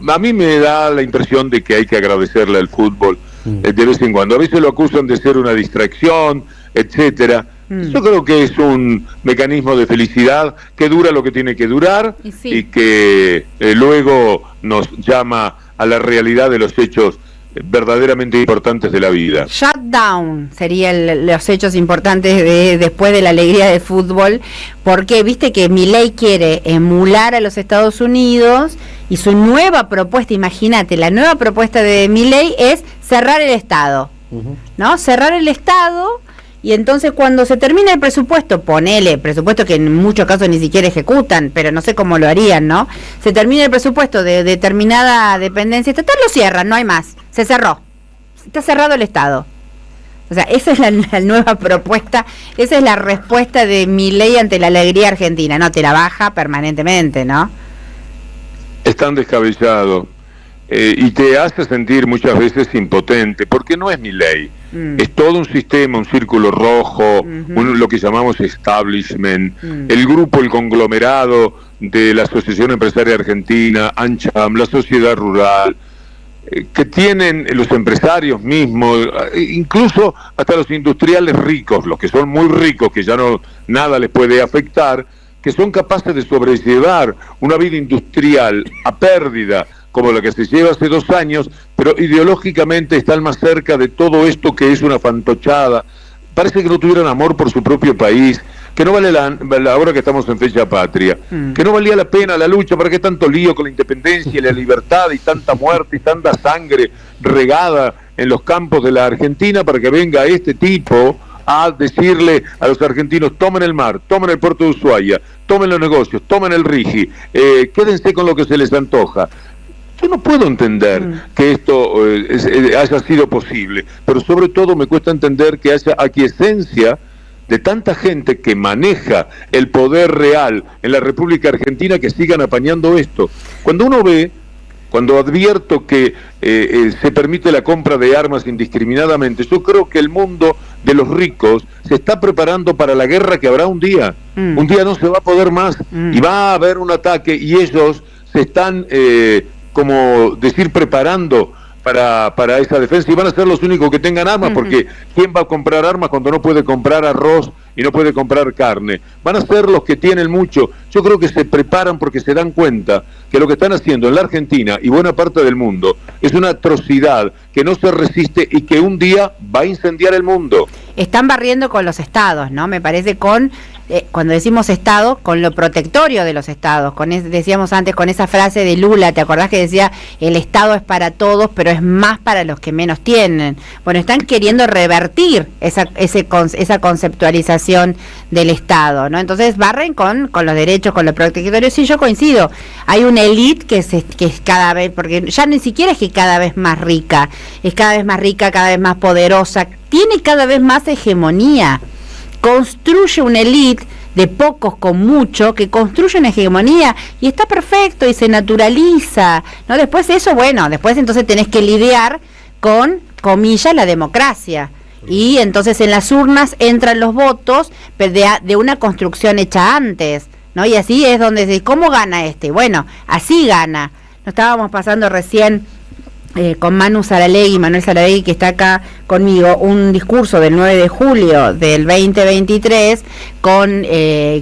a mí me da la impresión de que hay que agradecerle al fútbol de vez en cuando. A veces lo acusan de ser una distracción, etcétera. Yo creo que es un mecanismo de felicidad que dura lo que tiene que durar y que luego nos llama a la realidad de los hechos verdaderamente importantes de la vida. Shutdown serían los hechos importantes después de la alegría del fútbol, porque viste que Milei quiere emular a los Estados Unidos y su nueva propuesta, imagínate, la nueva propuesta de Milei es cerrar el Estado, ¿no? Cerrar el Estado. Y entonces cuando se termina el presupuesto, ponele, presupuesto que en muchos casos ni siquiera ejecutan, pero no sé cómo lo harían, ¿no? Se termina el presupuesto de determinada dependencia estatal, lo cierran, no hay más, se cerró, está cerrado el Estado. O sea, esa es la nueva propuesta, esa es la respuesta de Milei ante la alegría argentina, no, te la baja permanentemente, ¿no? Es tan descabellado y te hace sentir muchas veces impotente, porque no es Milei. Es todo un sistema, un círculo rojo, lo que llamamos establishment, el grupo, el conglomerado de la Asociación Empresaria Argentina, ANCHAM, la sociedad rural, que tienen los empresarios mismos, incluso hasta los industriales ricos, los que son muy ricos, que ya no nada les puede afectar, que son capaces de sobrellevar una vida industrial a pérdida, como la que se lleva hace 2 años, pero ideológicamente están más cerca de todo esto que es una fantochada. Parece que no tuvieran amor por su propio país, que no vale ahora que estamos en fecha patria, que no valía la pena la lucha, para qué tanto lío con la independencia y la libertad y tanta muerte y tanta sangre regada en los campos de la Argentina para que venga este tipo a decirle a los argentinos: tomen el mar, tomen el puerto de Ushuaia, tomen los negocios, tomen el Rigi, quédense con lo que se les antoja. Yo no puedo entender que esto haya sido posible, pero sobre todo me cuesta entender que haya aquiescencia de tanta gente que maneja el poder real en la República Argentina, que sigan apañando esto. Cuando uno ve, cuando advierto que se permite la compra de armas indiscriminadamente, yo creo que el mundo de los ricos se está preparando para la guerra que habrá un día. Un día no se va a poder más y va a haber un ataque, y ellos se están como decir, preparando para esa defensa, y van a ser los únicos que tengan armas, porque ¿quién va a comprar armas cuando no puede comprar arroz y no puede comprar carne? Van a ser los que tienen mucho. Yo creo que se preparan porque se dan cuenta que lo que están haciendo en la Argentina y buena parte del mundo es una atrocidad que no se resiste y que un día va a incendiar el mundo. Están barriendo con los estados, ¿no? Me parece cuando decimos Estado, con lo protectorio de los estados, decíamos antes, con esa frase de Lula, ¿te acordás que decía el Estado es para todos, pero es más para los que menos tienen? Bueno, están queriendo revertir esa conceptualización del Estado, ¿no? Entonces barren con los derechos, con lo protectorio. Sí, yo coincido, hay una élite que es cada vez, porque ya ni siquiera es que cada vez más rica, es cada vez más rica, cada vez más poderosa, tiene cada vez más hegemonía. Construye una élite de pocos con mucho, que construye una hegemonía, y está perfecto y se naturaliza, ¿no? Después eso, bueno, después entonces tenés que lidiar con, comillas, la democracia, y entonces en las urnas entran los votos de una construcción hecha antes, ¿no? Y así es donde se, ¿cómo gana este? Bueno, así gana. Nos estábamos pasando recién con Manuel Saralegui, que está acá conmigo, un discurso del 9 de julio del 2023 con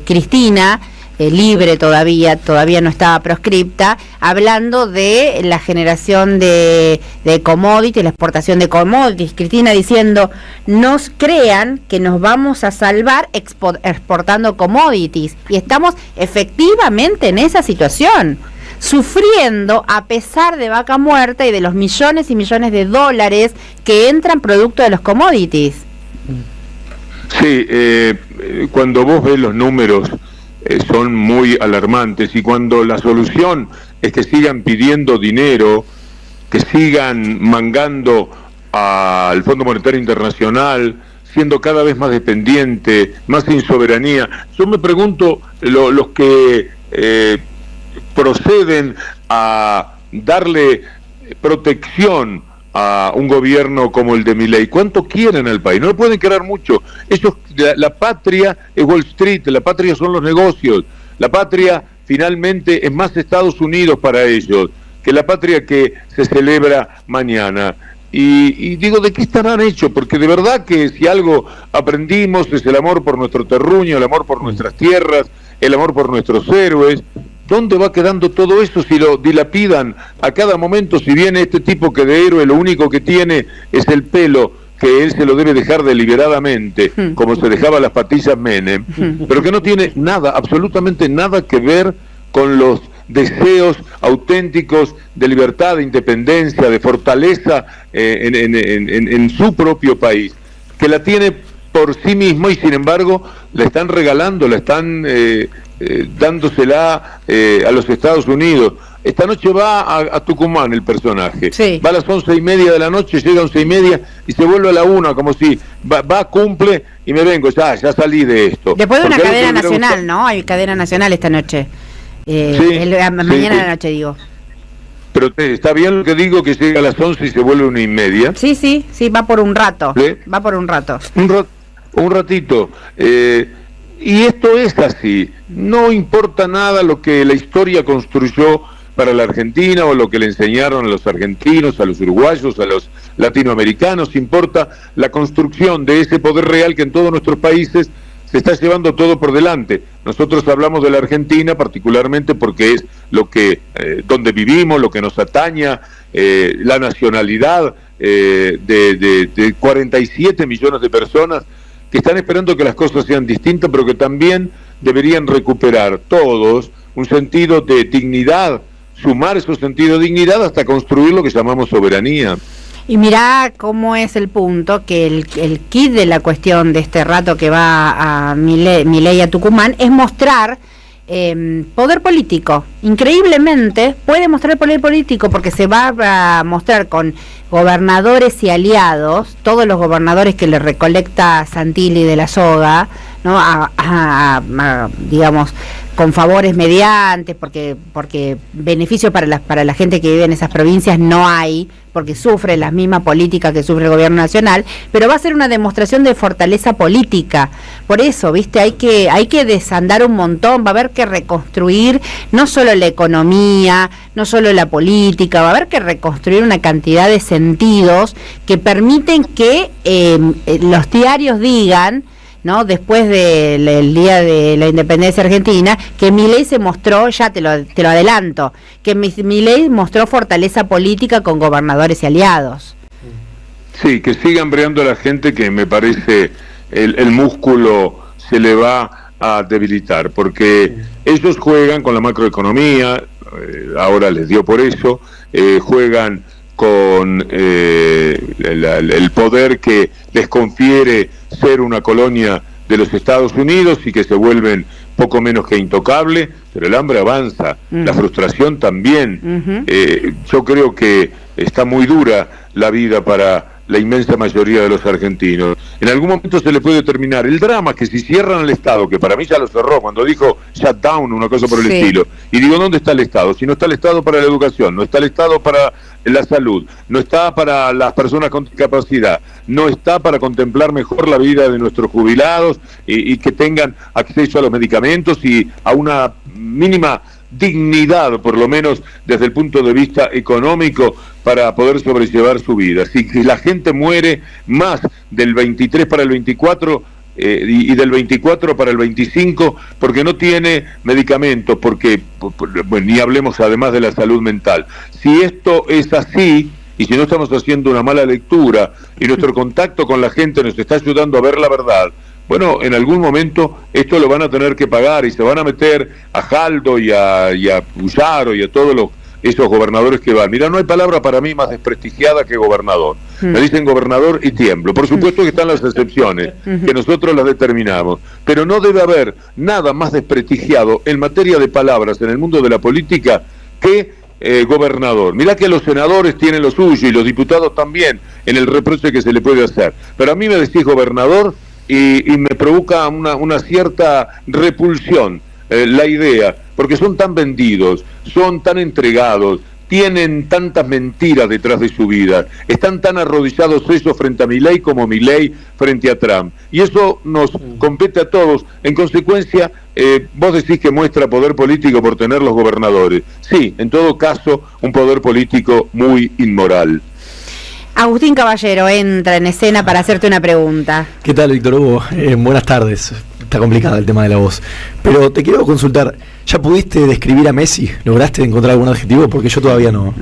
Cristina, libre todavía no estaba proscripta, hablando de la generación de commodities, la exportación de commodities. Cristina diciendo: nos crean que nos vamos a salvar exportando commodities, y estamos efectivamente en esa situación, sufriendo a pesar de Vaca Muerta y de los millones y millones de dólares que entran producto de los commodities. Sí, cuando vos ves los números son muy alarmantes, y cuando la solución es que sigan pidiendo dinero, que sigan mangando al Fondo Monetario Internacional, siendo cada vez más dependiente, más sin soberanía. Yo me pregunto, los que proceden a darle protección a un gobierno como el de Milei, ¿cuánto quieren al país? No le pueden querer mucho. La patria es Wall Street, la patria son los negocios, la patria finalmente es más Estados Unidos para ellos que la patria que se celebra mañana. Y digo, ¿de qué estarán hechos? Porque de verdad que si algo aprendimos es el amor por nuestro terruño, el amor por nuestras tierras, el amor por nuestros héroes. ¿Dónde va quedando todo eso si lo dilapidan a cada momento? Si viene este tipo que de héroe lo único que tiene es el pelo, que él se lo debe dejar deliberadamente, como se dejaba las patillas Menem, pero que no tiene nada, absolutamente nada que ver con los deseos auténticos de libertad, de independencia, de fortaleza en su propio país, que la tiene por sí mismo y sin embargo la están regalando, la están dándosela a los Estados Unidos. Esta noche va a Tucumán el personaje, sí. Va a las 11:30 de la noche, llega a 11:30 y se vuelve a la 1, como si va, cumple y me vengo, ya salí de esto. Después de una cadena nacional, ¿no? Hay cadena nacional esta noche. Mañana a la noche, digo. Pero está bien lo que digo, que llega a las 11 y se vuelve 1:30. Sí, va por un rato. ¿Sí? Va por un rato. Un ratito. Y esto es así. No importa nada lo que la historia construyó para la Argentina o lo que le enseñaron a los argentinos, a los uruguayos, a los latinoamericanos. Importa la construcción de ese poder real que en todos nuestros países se está llevando todo por delante. Nosotros hablamos de la Argentina particularmente porque es lo que donde vivimos, lo que nos ataña, la nacionalidad de 47 millones de personas que están esperando que las cosas sean distintas, pero que también deberían recuperar todos un sentido de dignidad, sumar esos sentidos de dignidad hasta construir lo que llamamos soberanía. Y mirá cómo es el punto, que el kit de la cuestión de este rato que va a Milei a Tucumán es mostrar poder político. Increíblemente puede mostrar poder político porque se va a mostrar con gobernadores y aliados, todos los gobernadores que le recolecta Santilli de la Soga, ¿no? Digamos, con favores mediantes, porque beneficio para la gente que vive en esas provincias no hay, porque sufre la misma política que sufre el gobierno nacional, pero va a ser una demostración de fortaleza política. Por eso, viste, hay que desandar un montón, va a haber que reconstruir no solo la economía, no solo la política, va a haber que reconstruir una cantidad de sentidos que permiten que los diarios digan, ¿no? Después del día de la independencia argentina, que Milei se mostró, ya te lo adelanto, que Milei mostró fortaleza política con gobernadores y aliados. Sí, que siga hambreando a la gente, que me parece el músculo se le va a debilitar, porque ellos juegan con la macroeconomía, ahora les dio por eso, juegan con el poder que les confiere ser una colonia de los Estados Unidos y que se vuelven poco menos que intocable, pero el hambre avanza, la frustración también. Yo creo que está muy dura la vida para la inmensa mayoría de los argentinos. En algún momento se le puede terminar. El drama que si cierran el Estado, que para mí ya lo cerró cuando dijo shutdown, una cosa por el estilo, y digo, ¿dónde está el Estado? Si no está el Estado para la educación, no está el Estado para la salud, no está para las personas con discapacidad, no está para contemplar mejor la vida de nuestros jubilados y que tengan acceso a los medicamentos y a una mínima dignidad, por lo menos desde el punto de vista económico, para poder sobrellevar su vida. Si la gente muere más del 23 para el 24 y del 24 para el 25 porque no tiene medicamentos, porque, bueno, ni hablemos además de la salud mental. Si esto es así, y si no estamos haciendo una mala lectura y nuestro contacto con la gente nos está ayudando a ver la verdad, bueno, en algún momento esto lo van a tener que pagar y se van a meter a Jaldo y a Puyaro y a todos esos gobernadores que van. Mira, no hay palabra para mí más desprestigiada que gobernador. Me dicen gobernador y tiemblo. Por supuesto que están las excepciones, que nosotros las determinamos, pero no debe haber nada más desprestigiado en materia de palabras en el mundo de la política que gobernador. Mirá que los senadores tienen lo suyo y los diputados también en el reproche que se le puede hacer. Pero a mí me decís gobernador y me provoca una cierta repulsión la idea, porque son tan vendidos, son tan entregados, tienen tantas mentiras detrás de su vida, están tan arrodillados ellos frente a Milei como Milei frente a Trump, y eso nos compete a todos. En consecuencia, vos decís que muestra poder político por tener los gobernadores. Sí, en todo caso, un poder político muy inmoral. Agustín Caballero entra en escena para hacerte una pregunta. ¿Qué tal, Víctor Hugo? Buenas tardes. Está complicado el tema de la voz. Pero te quiero consultar, ¿ya pudiste describir a Messi? ¿Lograste encontrar algún adjetivo? Porque yo todavía no.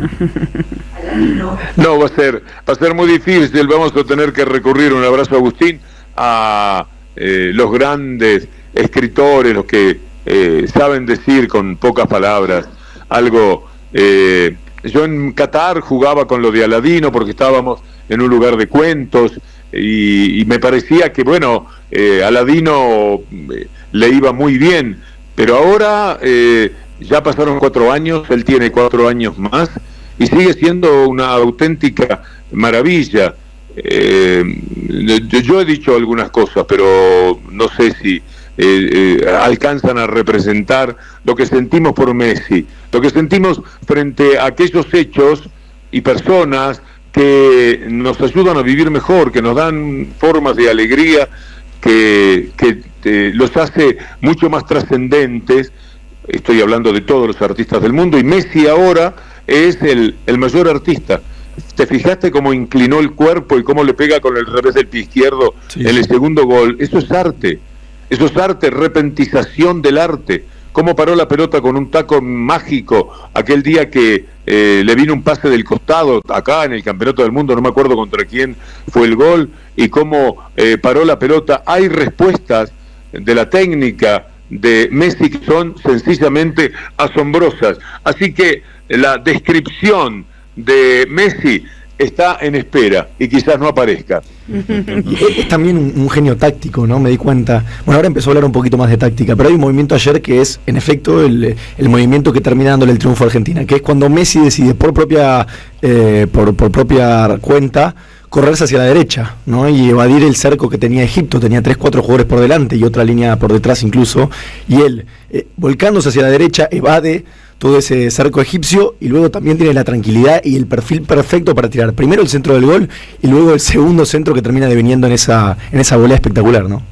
No, va a ser muy difícil. Vamos a tener que recurrir, un abrazo a Agustín, a los grandes escritores, los que saben decir con pocas palabras algo. Yo en Qatar jugaba con lo de Aladino porque estábamos en un lugar de cuentos y me parecía que, bueno, Aladino le iba muy bien, pero ahora ya pasaron 4 años, él tiene 4 años más y sigue siendo una auténtica maravilla. Yo he dicho algunas cosas, pero no sé si alcanzan a representar lo que sentimos por Messi, lo que sentimos frente a aquellos hechos y personas que nos ayudan a vivir mejor, que nos dan formas de alegría, que los hace mucho más trascendentes. Estoy hablando de todos los artistas del mundo, y Messi ahora es el mayor artista. ¿Te fijaste cómo inclinó el cuerpo y cómo le pega con el revés del pie izquierdo en el segundo gol? Eso es arte. Eso es arte, repentización del arte. Cómo paró la pelota con un taco mágico aquel día que le vino un pase del costado acá en el Campeonato del Mundo, no me acuerdo contra quién fue el gol, y cómo paró la pelota. Hay respuestas de la técnica de Messi que son sencillamente asombrosas. Así que la descripción de Messi está en espera y quizás no aparezca. Es también un genio táctico, ¿no? Me di cuenta. Bueno, ahora empezó a hablar un poquito más de táctica, pero hay un movimiento ayer que es, en efecto, el movimiento que termina dándole el triunfo a Argentina, que es cuando Messi decide por propia cuenta correrse hacia la derecha, ¿no? Y evadir el cerco que tenía Egipto. Tenía 3-4 jugadores por delante y otra línea por detrás incluso, y él, volcándose hacia la derecha, evade todo ese cerco egipcio y luego también tiene la tranquilidad y el perfil perfecto para tirar primero el centro del gol y luego el segundo centro que termina deviniendo en esa volea espectacular, ¿no?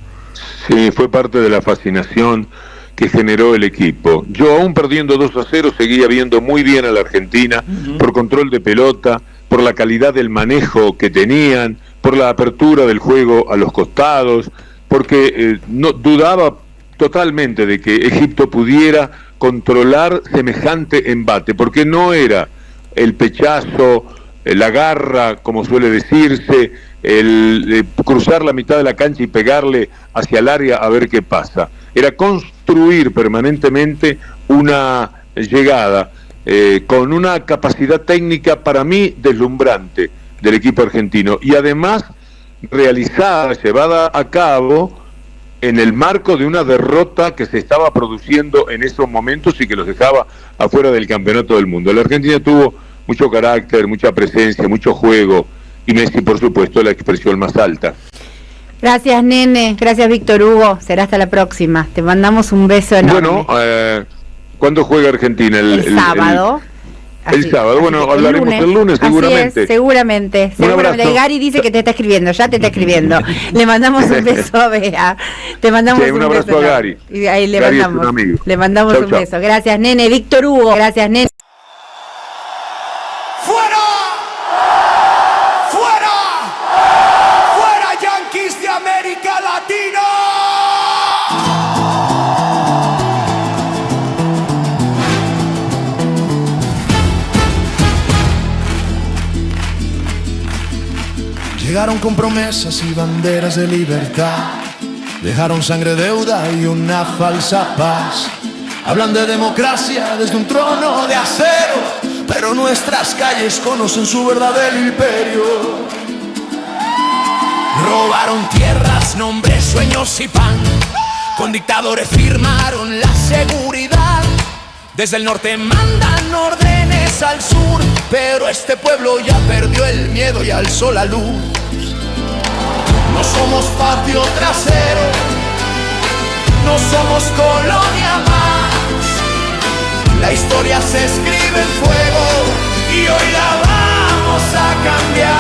Sí, fue parte de la fascinación que generó el equipo. Yo, aún perdiendo 2-0, seguía viendo muy bien a la Argentina por control de pelota, por la calidad del manejo que tenían, por la apertura del juego a los costados, porque no dudaba totalmente de que Egipto pudiera controlar semejante embate, porque no era el pechazo, la garra, como suele decirse, el cruzar la mitad de la cancha y pegarle hacia el área a ver qué pasa. Era construir permanentemente una llegada con una capacidad técnica para mí deslumbrante del equipo argentino, y además realizada, llevada a cabo en el marco de una derrota que se estaba produciendo en esos momentos y que los dejaba afuera del Campeonato del Mundo. La Argentina tuvo mucho carácter, mucha presencia, mucho juego, y Messi, por supuesto, la expresión más alta. Gracias, nene. Gracias, Víctor Hugo. Será hasta la próxima. Te mandamos un beso enorme. Bueno, ¿cuándo juega Argentina? El sábado. El sábado, bueno, hablaremos el lunes seguramente. Así es, seguramente. Gary dice que te está escribiendo, ya te está escribiendo. Le mandamos un beso a Bea. Te mandamos un abrazo beso a Gary. Y ahí le Gary mandamos. Es un amigo. Le mandamos Chau, un chau. beso. Gracias, nene. Víctor Hugo. Gracias, nene. ¡Fuera! ¡Fuera! ¡Fuera, Yankees de América Latina! Llegaron con promesas y banderas de libertad, dejaron sangre, deuda y una falsa paz. Hablan de democracia desde un trono de acero, pero nuestras calles conocen su verdadero imperio. Robaron tierras, nombres, sueños y pan, con dictadores firmaron la seguridad. Desde el norte mandan órdenes más al sur, pero este pueblo ya perdió el miedo y alzó la luz. No somos patio trasero, no somos colonia más. La historia se escribe en fuego y hoy la vamos a cambiar.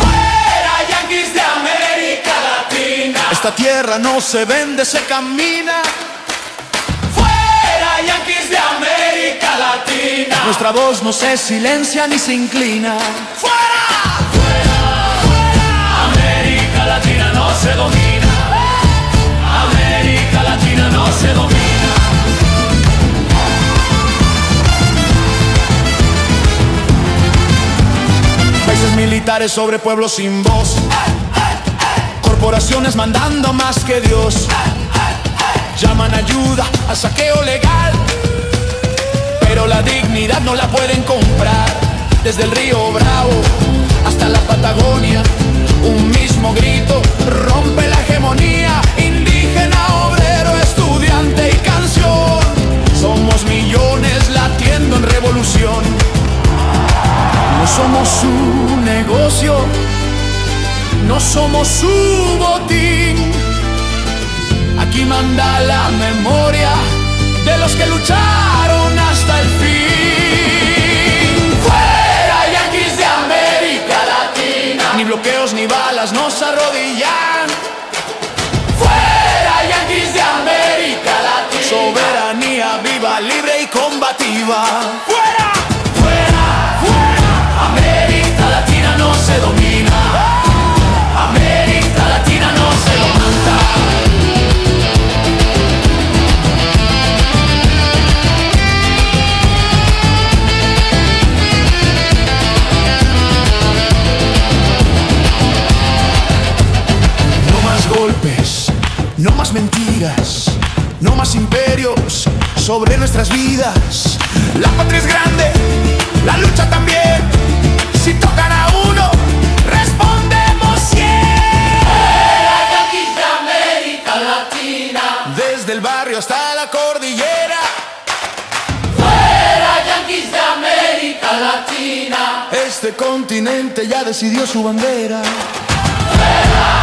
Fuera yanquis de América Latina. Esta tierra no se vende, se camina. Fuera yanquis de América Latina. Nuestra voz no se silencia ni se inclina. Fuera, fuera, fuera. América Latina no se domina. América Latina no se domina. Países militares sobre pueblos sin voz. Corporaciones mandando más que Dios. Llaman ayuda al saqueo legal, pero la dignidad no la pueden comprar. Desde el río Bravo hasta la Patagonia, un mismo grito rompe la hegemonía. Indígena, obrero, estudiante y canción. Somos millones latiendo en revolución. No somos su negocio, no somos su botín. Aquí manda la memoria de los que lucharon hasta el fin. Fuera yanquis de América Latina. Ni bloqueos ni balas nos arrodillan. Fuera yanquis de América Latina. Soberanía viva, libre y combativa. Fuera, fuera, fuera. América Latina no se domina. América Latina no se levanta. Golpes, no más mentiras, no más imperios sobre nuestras vidas. La patria es grande, la lucha también. Si tocan a uno, respondemos 100. Fuera yanquis de América Latina. Desde el barrio hasta la cordillera. Fuera yanquis de América Latina. Este continente ya decidió su bandera. Fuera.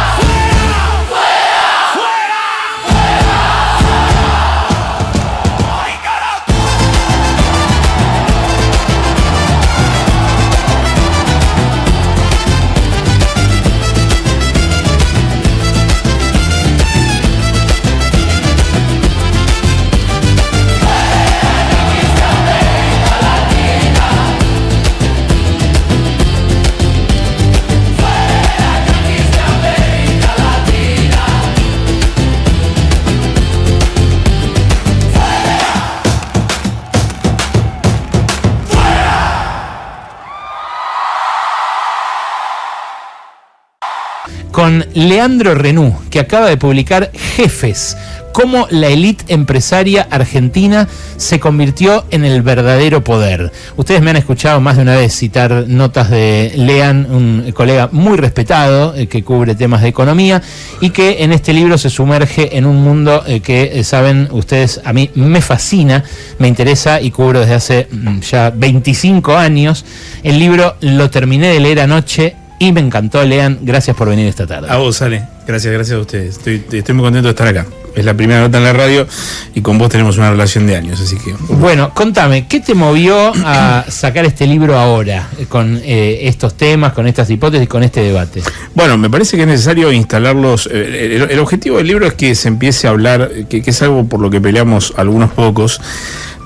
Con Leandro Renú, que acaba de publicar Jefes, cómo la élite empresaria argentina se convirtió en el verdadero poder. Ustedes me han escuchado más de una vez citar notas de Lean, un colega muy respetado que cubre temas de economía y que en este libro se sumerge en un mundo que, saben ustedes, a mí me fascina, me interesa y cubro desde hace ya 25 años. El libro lo terminé de leer anoche y me encantó. Lean, gracias por venir esta tarde. A vos, Ale. Gracias a ustedes. Estoy muy contento de estar acá. Es la primera nota en la radio y con vos tenemos una relación de años, así que... Bueno, contame, ¿qué te movió a sacar este libro ahora, con estos temas, con estas hipótesis, con este debate? Bueno, me parece que es necesario instalarlos. El objetivo del libro es que se empiece a hablar, que es algo por lo que peleamos algunos pocos,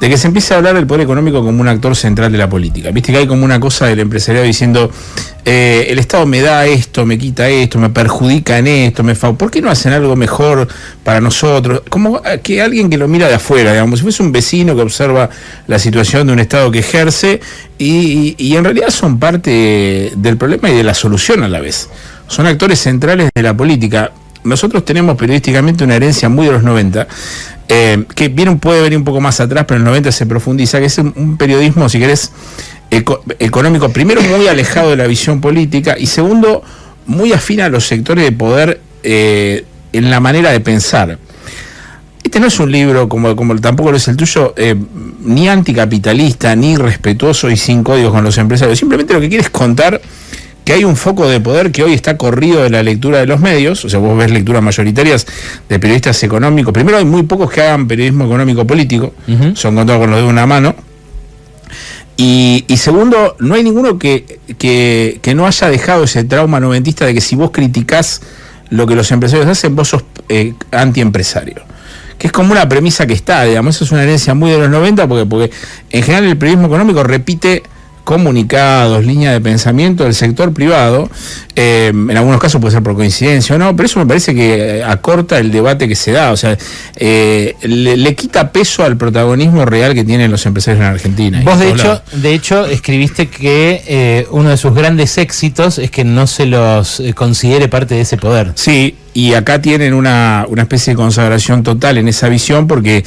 de que se empiece a hablar del poder económico como un actor central de la política. Viste que hay como una cosa del empresariado diciendo, el Estado me da esto, me quita esto, me perjudica en esto, ¿por qué no hacen algo mejor para nosotros? Como que alguien que lo mira de afuera, digamos, si fuese un vecino que observa la situación de un Estado que ejerce y en realidad son parte del problema y de la solución a la vez. Son actores centrales de la política. Nosotros tenemos periodísticamente una herencia muy de los 90, que puede venir un poco más atrás, pero en los 90 se profundiza, que es un periodismo, si querés, económico, primero muy alejado de la visión política y segundo, muy afín a los sectores de poder en la manera de pensar. este no es un libro, como tampoco lo es el tuyo, ni anticapitalista, ni respetuoso y sin códigos con los empresarios. Simplemente lo que quiere es contar que hay un foco de poder que hoy está corrido de la lectura de los medios. O sea, vos ves lecturas mayoritarias de periodistas económicos. Primero, hay muy pocos que hagan periodismo económico político, son contados con los de una mano. Y segundo, no hay ninguno que no haya dejado ese trauma noventista de que si vos criticás lo que los empresarios hacen, vos sos antiempresario. Que es como una premisa que está, digamos, eso es una herencia muy de los 90, porque en general el periodismo económico repite comunicados, líneas de pensamiento del sector privado, en algunos casos puede ser por coincidencia o no, pero eso me parece que acorta el debate que se da, o sea, le quita peso al protagonismo real que tienen los empresarios en Argentina. Vos de hecho escribiste que uno de sus grandes éxitos es que no se los considere parte de ese poder. Sí, y acá tienen una especie de consagración total en esa visión porque,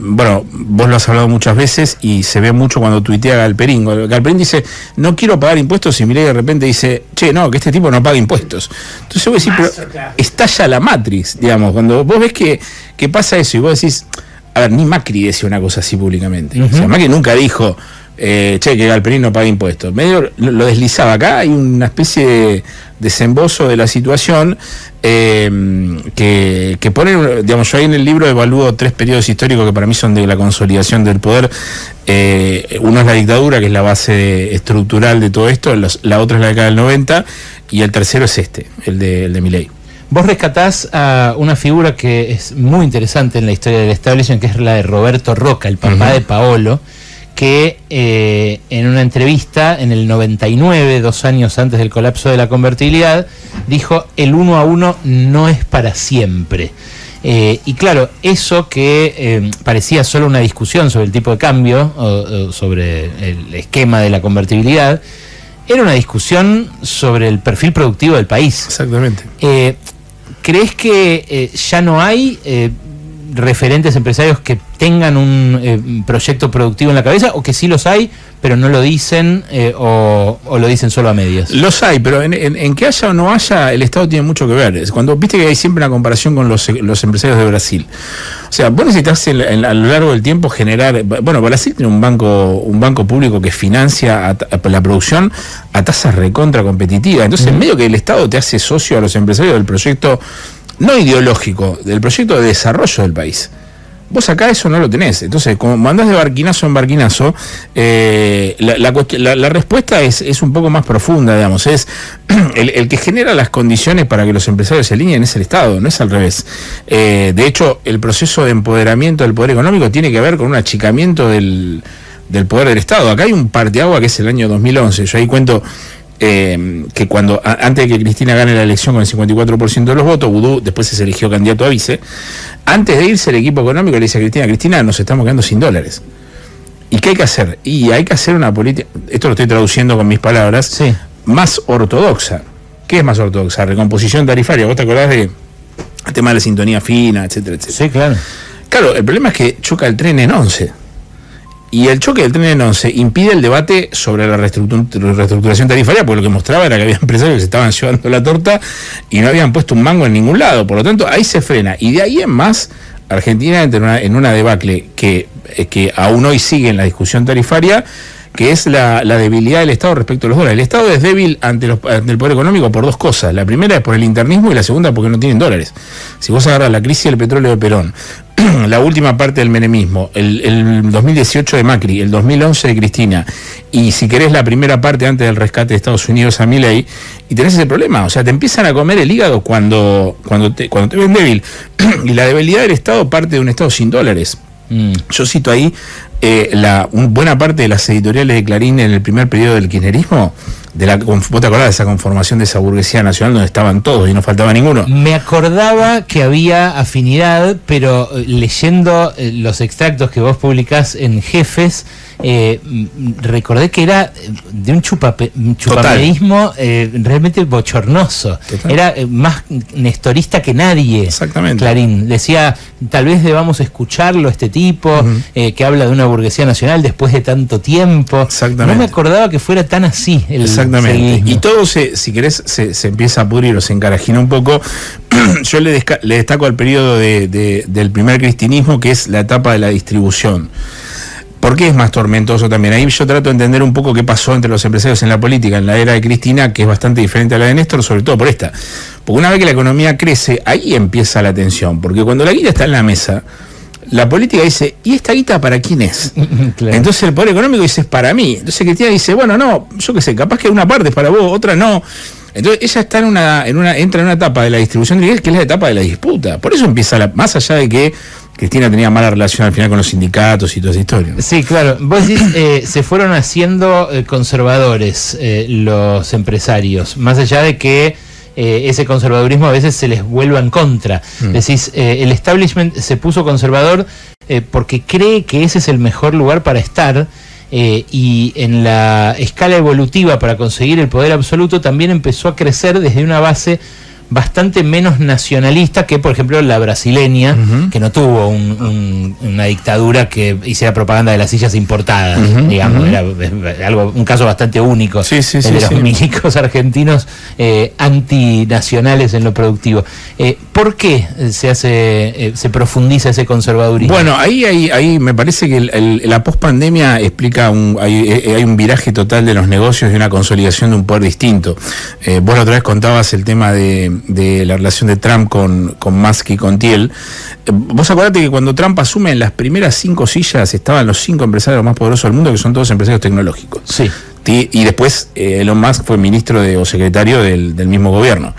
bueno, vos lo has hablado muchas veces y se ve mucho cuando tuitea Galperín. Galperín dice, no quiero pagar impuestos, y Milei de repente dice, che, no, que este tipo no paga impuestos. Entonces vos decís, pero estalla la Matrix, digamos, cuando vos ves que pasa eso y vos decís, a ver, ni Macri decía una cosa así públicamente. O sea, Macri nunca dijo, che, que Galperín no paga impuestos. Medio lo deslizaba. Acá hay una especie de desembozo de la situación que pone, digamos, yo ahí en el libro evalúo 3 periodos históricos que para mí son de la consolidación del poder. Uno es la dictadura, que es la base estructural de todo esto, la otra es la década del 90, y el tercero es el de Milei. Vos rescatás a una figura que es muy interesante en la historia del establishment, que es la de Roberto Roca, el papá de Paolo, que en una entrevista en el 99, 2 años antes del colapso de la convertibilidad, dijo: el 1 a 1 no es para siempre. Y claro, eso que parecía solo una discusión sobre el tipo de cambio o sobre el esquema de la convertibilidad, era una discusión sobre el perfil productivo del país. Exactamente. ¿Crees que ya no hay referentes empresarios que tengan un proyecto productivo en la cabeza, o que sí los hay, pero no lo dicen o lo dicen solo a medias? Los hay, pero en que haya o no haya, el Estado tiene mucho que ver. Cuando viste que hay siempre una comparación con los empresarios de Brasil. O sea, vos necesitas a lo largo del tiempo generar... Bueno, Brasil tiene un banco público que financia la producción a tasas recontra competitivas. Entonces, medio que el Estado te hace socio a los empresarios del proyecto, no ideológico, del proyecto de desarrollo del país. Vos acá eso no lo tenés. Entonces, como andás de barquinazo en barquinazo, la respuesta es un poco más profunda, digamos. Es el que genera las condiciones para que los empresarios se alineen es el Estado, no es al revés. De hecho, el proceso de empoderamiento del poder económico tiene que ver con un achicamiento del poder del Estado. Acá hay un parteagua que es el año 2011. Yo ahí cuento... que cuando antes de que Cristina gane la elección con el 54% de los votos, Vudú después se eligió candidato a vice. Antes de irse el equipo económico le dice a Cristina, nos estamos quedando sin dólares. ¿Y qué hay que hacer? Y hay que hacer una política, esto lo estoy traduciendo con mis palabras, sí, más ortodoxa. ¿Qué es más ortodoxa? Recomposición tarifaria. ¿Vos te acordás del tema de la sintonía fina, etcétera, etcétera? Sí, claro. Claro, el problema es que choca el tren en 11. Y el choque del tren en 11 impide el debate sobre la reestructuración tarifaria, porque lo que mostraba era que había empresarios que se estaban llevando la torta y no habían puesto un mango en ningún lado. Por lo tanto, ahí se frena. Y de ahí en más, Argentina entra en una debacle que aún hoy sigue en la discusión tarifaria, que es la debilidad del Estado respecto a los dólares. El Estado es débil ante el poder económico por 2 cosas. La primera es por el internismo y la segunda porque no tienen dólares. Si vos agarras la crisis del petróleo de Perón, la última parte del menemismo, el 2018 de Macri, el 2011 de Cristina, y si querés la primera parte antes del rescate de Estados Unidos a Milei, y tenés ese problema, o sea, te empiezan a comer el hígado cuando te ven débil. Y la debilidad del Estado parte de un Estado sin dólares. Yo cito ahí buena parte de las editoriales de Clarín en el primer periodo del kirchnerismo, ¿vos te acordás de esa conformación de esa burguesía nacional donde estaban todos y no faltaba ninguno? Me acordaba que había afinidad, pero leyendo los extractos que vos publicás en Jefes, recordé que era de un chupameísmo realmente bochornoso. Total. Era más nestorista que nadie. Exactamente. Clarín decía, tal vez debamos escucharlo este tipo, que habla de una burguesía nacional después de tanto tiempo. Exactamente. No me acordaba que fuera tan así el Exactamente. Y todo si querés se empieza a pudrir o se encarajina un poco. Yo le destaco al periodo del primer cristianismo, que es la etapa de la distribución. ¿Por qué es más tormentoso también? Ahí yo trato de entender un poco qué pasó entre los empresarios en la política en la era de Cristina, que es bastante diferente a la de Néstor, sobre todo por esta. Porque una vez que la economía crece, ahí empieza la tensión. Porque cuando la guita está en la mesa, la política dice, ¿y esta guita para quién es? Claro. Entonces el poder económico dice, es para mí. Entonces Cristina dice, bueno, no, yo qué sé, capaz que una parte es para vos, otra no. Entonces ella está entra en una etapa de la distribución de riqueza que es la etapa de la disputa. Por eso empieza más allá de que Cristina tenía mala relación al final con los sindicatos y toda esa historia. Sí, claro. Vos decís, se fueron haciendo conservadores los empresarios, más allá de que ese conservadurismo a veces se les vuelva en contra. Decís, el establishment se puso conservador porque cree que ese es el mejor lugar para estar. Y en la escala evolutiva para conseguir el poder absoluto también empezó a crecer desde una base bastante menos nacionalista que, por ejemplo, la brasileña, que no tuvo una dictadura que hiciera propaganda de las sillas importadas, digamos, era un caso bastante único, de los milicos argentinos antinacionales en lo productivo. ¿Por qué se profundiza ese conservadurismo? Bueno, ahí me parece que la pospandemia explica hay un viraje total de los negocios y una consolidación de un poder distinto. Vos la otra vez contabas el tema de la relación de Trump con Musk y con Thiel. Vos acordate que cuando Trump asume, en las primeras 5 sillas estaban los 5 empresarios más poderosos del mundo, que son todos empresarios tecnológicos. Sí. Y después Elon Musk fue ministro o secretario del mismo gobierno.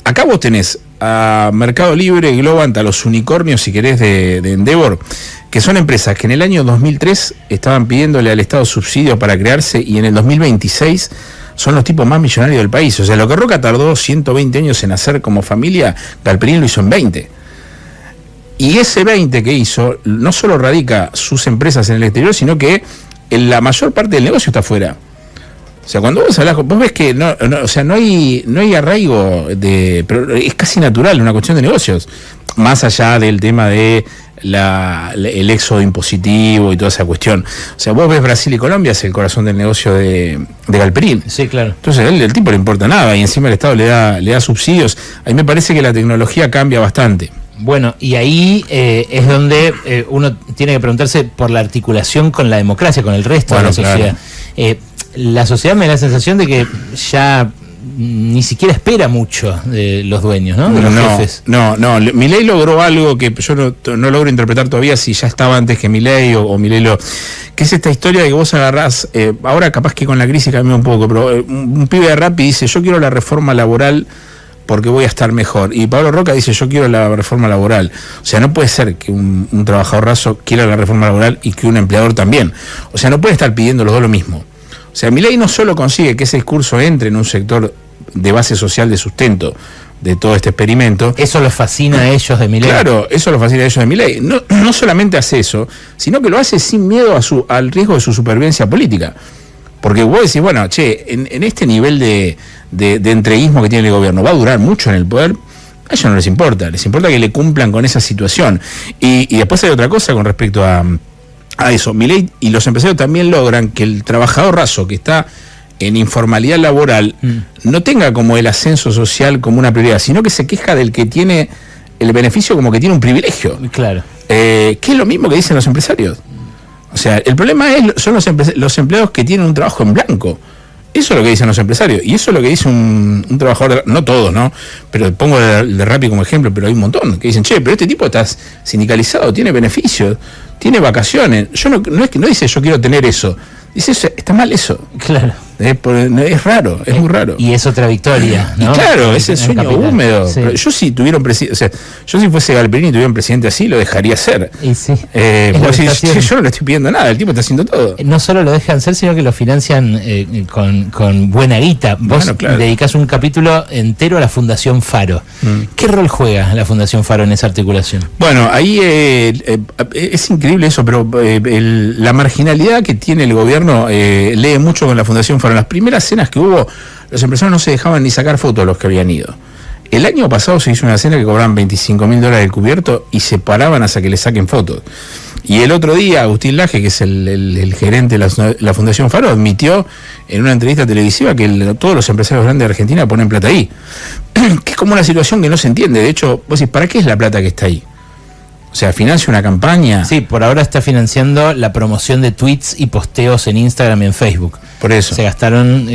Acá vos tenés a Mercado Libre, Globant, a los unicornios, si querés, de Endeavor, que son empresas que en el año 2003 estaban pidiéndole al Estado subsidios para crearse, y en el 2026 son los tipos más millonarios del país. O sea, lo que Roca tardó 120 años en hacer como familia, Galperín lo hizo en 20. Y ese 20 que hizo, no solo radica sus empresas en el exterior, sino que en la mayor parte del negocio está afuera. O sea, cuando vos hablas, vos ves que no hay arraigo, pero es casi natural, una cuestión de negocios. Más allá del tema de el éxodo impositivo y toda esa cuestión. O sea, vos ves Brasil y Colombia, es el corazón del negocio de Galperín. Sí, claro. Entonces el tipo le importa nada, y encima el Estado le da subsidios. A mí me parece que la tecnología cambia bastante. Bueno, y ahí es donde uno tiene que preguntarse por la articulación con la democracia, con el resto de la sociedad. Claro. La sociedad me da la sensación de que ya ni siquiera espera mucho de los dueños, ¿no? De los jefes. No. Milei logró algo que yo no logro interpretar todavía, si ya estaba antes que Milei o Milei que es esta historia de que vos agarrás, ahora capaz que con la crisis cambió un poco, pero un pibe de Rappi dice, yo quiero la reforma laboral porque voy a estar mejor. Y Pablo Roca dice, yo quiero la reforma laboral. O sea, no puede ser que un trabajador raso quiera la reforma laboral y que un empleador también. O sea, no puede estar pidiendo los dos lo mismo. O sea, Milei no solo consigue que ese discurso entre en un sector de base social de sustento de todo este experimento. Eso los fascina a ellos de Milei. Claro, eso los fascina a ellos de Milei. No solamente hace eso, sino que lo hace sin miedo al riesgo de su supervivencia política. Porque vos decís, bueno, en este nivel de entreguismo que tiene el gobierno, ¿va a durar mucho en el poder? A ellos no les importa que le cumplan con esa situación. Y después hay otra cosa con respecto a eso. Milei y los empresarios también logran que el trabajador raso que está en informalidad laboral no tenga como el ascenso social como una prioridad, sino que se queja del que tiene el beneficio como que tiene un privilegio. Claro. Que es lo mismo que dicen los empresarios. O sea, el problema son los empleados que tienen un trabajo en blanco. Eso es lo que dicen los empresarios. Y eso es lo que dice un trabajador, no todos, ¿no? Pero pongo el de Rappi como ejemplo, pero hay un montón que dicen, pero este tipo está sindicalizado, tiene beneficios, tiene vacaciones. No dice yo quiero tener eso. Dice, está mal eso. Claro. Es raro, es muy raro. Y es otra victoria, ¿no? Y claro, ese sueño capital. húmedo. Sí. Pero yo si tuviera un presidente, o sea, yo si fuese Galperini y tuviera un presidente así, lo dejaría hacer. Y sí. Yo no le estoy pidiendo nada, el tipo está haciendo todo. No solo lo dejan ser, sino que lo financian con buena guita. Vos dedicás un capítulo entero a la Fundación Faro. ¿Qué rol juega la Fundación Faro en esa articulación? Bueno, ahí es increíble eso, pero la marginalidad que tiene el gobierno lee mucho con la Fundación Faro. En las primeras cenas que hubo, los empresarios no se dejaban ni sacar fotos de los que habían ido. El año pasado se hizo una cena que cobraban $25.000 el cubierto y se paraban hasta que le saquen fotos. Y el otro día, Agustín Laje, que es el gerente de la Fundación Faro, admitió en una entrevista televisiva que todos los empresarios grandes de Argentina ponen plata ahí. Que es como una situación que no se entiende. De hecho, vos decís, ¿para qué es la plata que está ahí? O sea, ¿financia una campaña? Sí, por ahora está financiando la promoción de tweets y posteos en Instagram y en Facebook. Por eso. Se gastaron,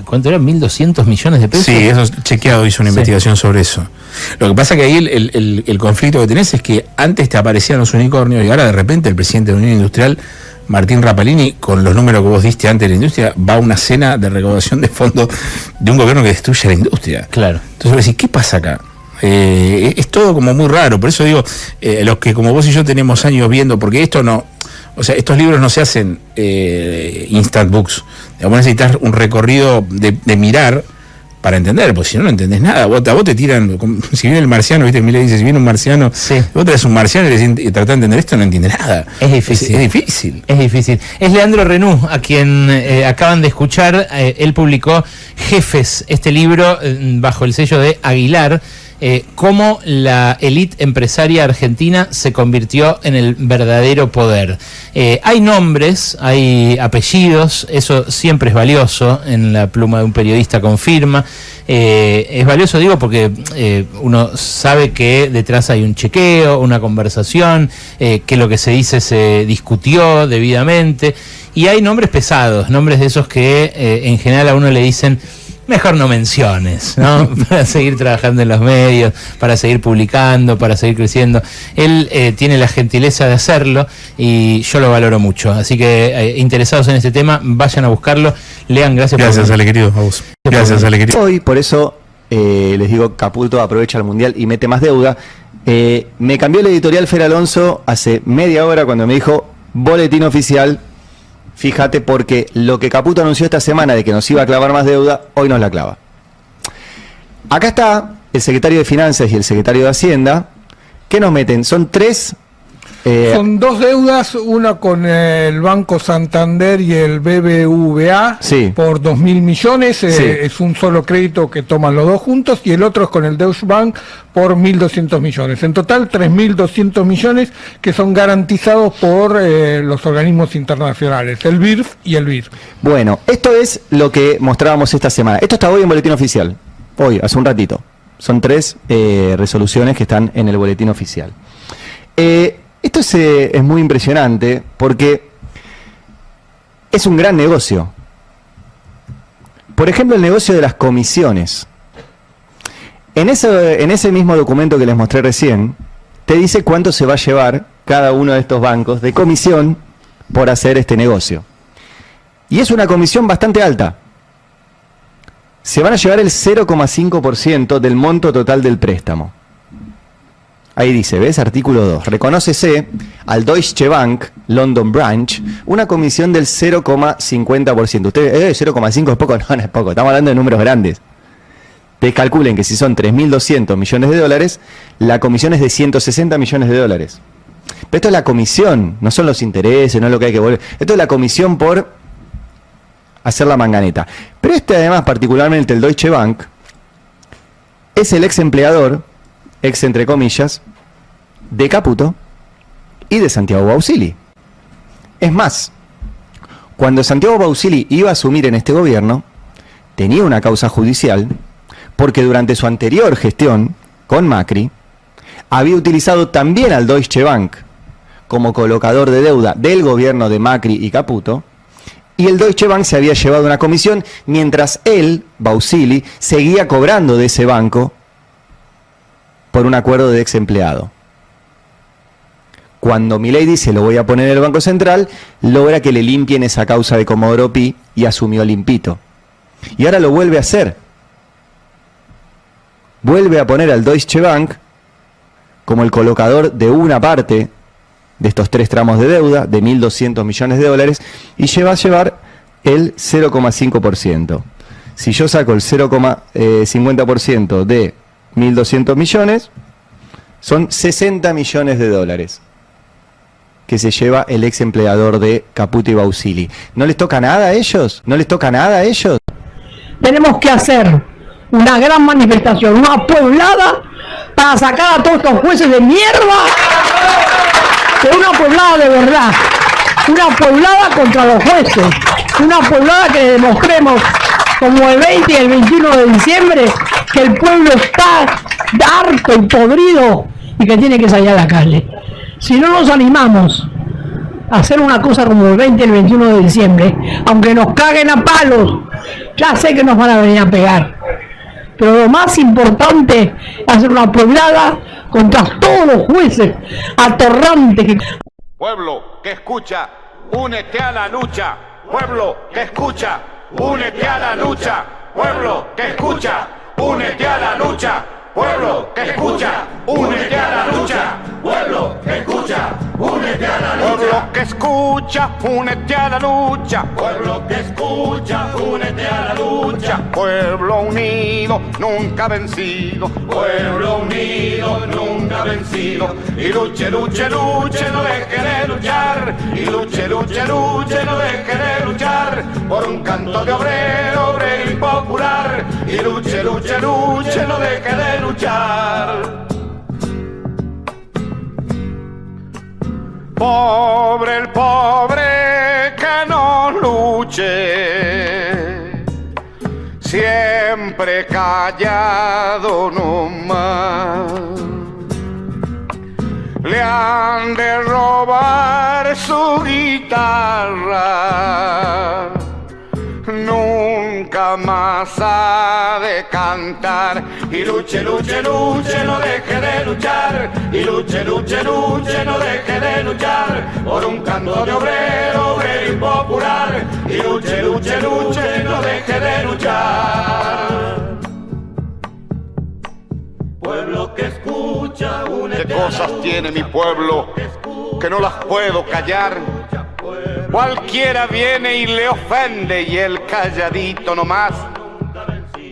¿cuánto eran? ¿1.200 millones de pesos? Sí, eso Chequeado hizo una investigación sobre eso. Lo que pasa que ahí el conflicto que tenés es que antes te aparecían los unicornios y ahora de repente el presidente de la Unión Industrial, Martín Rapalini, con los números que vos diste antes de la industria, va a una cena de recaudación de fondos de un gobierno que destruye la industria. Claro. Entonces vos decís, ¿qué pasa acá? Es todo como muy raro, por eso digo, los que como vos y yo tenemos años viendo, porque esto no, o sea, estos libros no se hacen instant books, vos necesitas un recorrido de mirar para entender, porque si no, no entendés nada. A vos te tiran, si viene el marciano, viste, Milei dice, si viene un marciano, vos traes un marciano y tratás de entender esto, no entiendes nada. Es difícil. Es difícil. Es difícil. Es Leandro Renú, a quien acaban de escuchar. Él publicó Jefes, este libro bajo el sello de Aguilar, cómo la élite empresaria argentina se convirtió en el verdadero poder. Hay nombres, hay apellidos, eso siempre es valioso en la pluma de un periodista con firma. Es valioso, digo, porque uno sabe que detrás hay un chequeo, una conversación, que lo que se dice se discutió debidamente, y hay nombres pesados, nombres de esos que en general a uno le dicen mejor no menciones, ¿no? Para seguir trabajando en los medios, para seguir publicando, para seguir creciendo. Él tiene la gentileza de hacerlo y yo lo valoro mucho. Así que interesados en este tema, vayan a buscarlo, lean. Gracias, Ale querido, a vos. Gracias, Ale querido. Hoy, por eso les digo, Caputo aprovecha el Mundial y mete más deuda. Me cambió el editorial Fer Alonso hace media hora cuando me dijo boletín oficial. Fíjate, porque lo que Caputo anunció esta semana de que nos iba a clavar más deuda, hoy nos la clava. Acá está el secretario de Finanzas y el secretario de Hacienda. ¿Qué nos meten? Son tres... Son dos deudas, una con el Banco Santander y el BBVA por 2.000 millones, es un solo crédito que toman los dos juntos, y el otro es con el Deutsche Bank por 1.200 millones. En total 3.200 millones que son garantizados por los organismos internacionales, el BIRF y el BIR. Bueno, esto es lo que mostrábamos esta semana. Esto está hoy en Boletín Oficial, hoy, hace un ratito. Son tres resoluciones que están en el Boletín Oficial. Esto es muy impresionante porque es un gran negocio. Por ejemplo, el negocio de las comisiones. En ese mismo documento que les mostré recién, te dice cuánto se va a llevar cada uno de estos bancos de comisión por hacer este negocio. Y es una comisión bastante alta. Se van a llevar el 0,5% del monto total del préstamo. Ahí dice, ¿ves? Artículo 2. Reconócese al Deutsche Bank, London Branch, una comisión del 0,50%. Ustedes, 0,5 es poco, no es poco, estamos hablando de números grandes. Ustedes calculen que si son 3.200 millones de dólares, la comisión es de 160 millones de dólares. Pero esto es la comisión, no son los intereses, no es lo que hay que volver. Esto es la comisión por hacer la manganeta. Pero además, particularmente el Deutsche Bank, es el ex empleador, ex entre comillas, de Caputo y de Santiago Bausili. Es más, cuando Santiago Bausili iba a asumir en este gobierno, tenía una causa judicial porque durante su anterior gestión con Macri había utilizado también al Deutsche Bank como colocador de deuda del gobierno de Macri y Caputo, y el Deutsche Bank se había llevado una comisión mientras él, Bausili, seguía cobrando de ese banco por un acuerdo de ex empleado. Cuando Milei dice lo voy a poner en el Banco Central, logra que le limpien esa causa de Comodoro Pi y asumió limpito. Y ahora lo vuelve a hacer. Vuelve a poner al Deutsche Bank como el colocador de una parte de estos 3 tramos de deuda de 1.200 millones de dólares y va a llevar el 0,5%. Si yo saco el 0,50% de 1.200 millones, son 60 millones de dólares que se lleva el ex empleador de Caputo y Bausili. ¿No les toca nada a ellos? ¿No les toca nada a ellos? Tenemos que hacer una gran manifestación, una pueblada para sacar a todos estos jueces de mierda, pero una pueblada de verdad, una pueblada contra los jueces, una pueblada que demostremos como el 20 y el 21 de diciembre que el pueblo está harto y podrido y que tiene que salir a la calle. Si no nos animamos a hacer una cosa como el 20 y el 21 de diciembre, aunque nos caguen a palos, ya sé que nos van a venir a pegar. Pero lo más importante es hacer una pueblada contra todos los jueces atorrantes que... Pueblo que escucha, únete a la lucha. Pueblo que escucha, únete a la lucha. Pueblo que escucha, únete a la lucha. Pueblo que escucha, únete a la lucha. Pueblo que escucha, únete a la lucha. Pueblo que escucha, únete a la lucha. Pueblo que escucha, únete a la lucha. Pueblo unido, nunca vencido. Pueblo unido, nunca vencido. Y luche, luche, luche, no deje de luchar. Y luche, luche, luche, no deje de luchar. Por un canto de obrero, obrero y popular. Y luche, luche, luche, no deje de luchar. Pobre el pobre que no luche, siempre callado nomás. Le han de robar su guitarra, nunca más ha de cantar. Y luche, luche, luche, no deje de luchar. Y luche, luche, luche, no deje de luchar. Por un canto de obrero, obrero y popular. Y luche, luche, luche, no deje de luchar. Pueblo que escucha, únete. ¿Qué cosas tiene mi pueblo que no las puedo callar? Cualquiera viene y le ofende y él calladito nomás.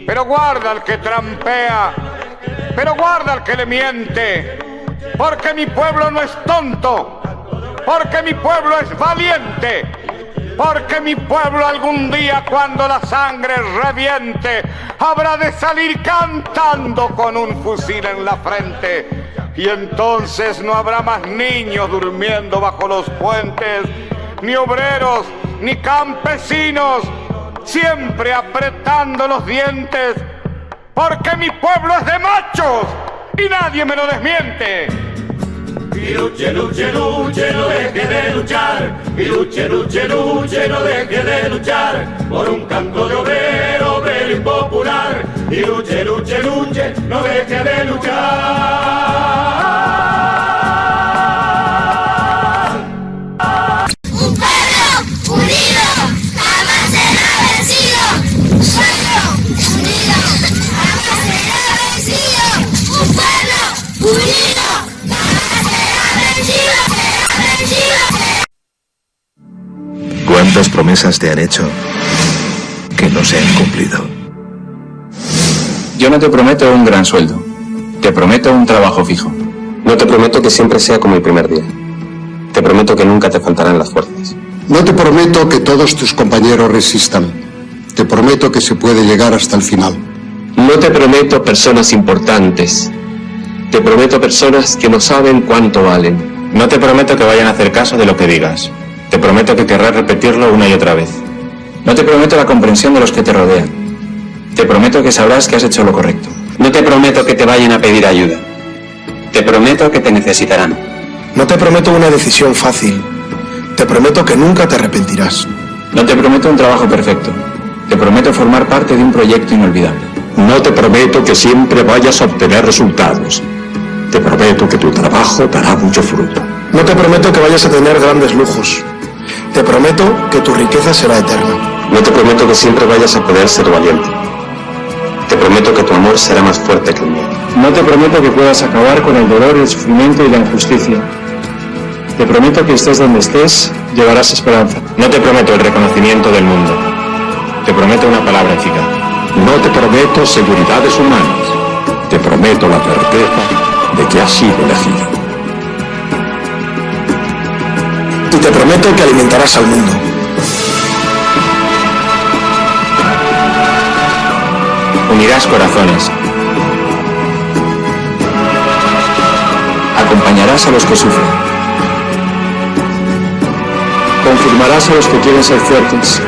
Pero guarda al que trampea, pero guarda al que le miente, porque mi pueblo no es tonto, porque mi pueblo es valiente, porque mi pueblo algún día cuando la sangre reviente habrá de salir cantando con un fusil en la frente. Y entonces no habrá más niños durmiendo bajo los puentes, ni obreros, ni campesinos, siempre apretando los dientes, porque mi pueblo es de machos y nadie me lo desmiente. Y luche, luche, luche, no deje de luchar. Y luche, luche, luche, no deje de luchar. Por un canto de obrero, obrero y popular. Y luche, luche, luche, no deje de luchar. Un pueblo unido jamás será vencido. Un pueblo unido jamás será vencido. Un pueblo unido jamás será vencido. ¿Cuántas promesas te han hecho que no se han cumplido? Yo no te prometo un gran sueldo. Te prometo un trabajo fijo. No te prometo que siempre sea como el primer día. Te prometo que nunca te faltarán las fuerzas. No te prometo que todos tus compañeros resistan. Te prometo que se puede llegar hasta el final. No te prometo personas importantes. Te prometo personas que no saben cuánto valen. No te prometo que vayan a hacer caso de lo que digas. Te prometo que querrás repetirlo una y otra vez. No te prometo la comprensión de los que te rodean. Te prometo que sabrás que has hecho lo correcto. No te prometo que te vayan a pedir ayuda. Te prometo que te necesitarán. No te prometo una decisión fácil. Te prometo que nunca te arrepentirás. No te prometo un trabajo perfecto. Te prometo formar parte de un proyecto inolvidable. No te prometo que siempre vayas a obtener resultados. Te prometo que tu trabajo dará mucho fruto. No te prometo que vayas a tener grandes lujos. Te prometo que tu riqueza será eterna. No te prometo que siempre vayas a poder ser valiente. Te prometo que tu amor será más fuerte que el mío. No te prometo que puedas acabar con el dolor, el sufrimiento y la injusticia. Te prometo que estés donde estés, llevarás esperanza. No te prometo el reconocimiento del mundo. Te prometo una palabra eficaz. No te prometo seguridades humanas. Te prometo la certeza de que has sido elegido. Y te prometo que alimentarás al mundo. Unirás corazones. Acompañarás a los que sufren. Confirmarás a los que quieren ser fuertes.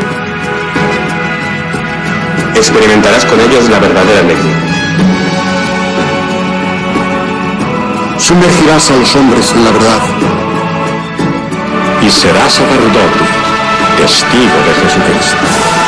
Experimentarás con ellos la verdadera alegría. Sumergirás a los hombres en la verdad. Y serás sacerdote, testigo de Jesucristo.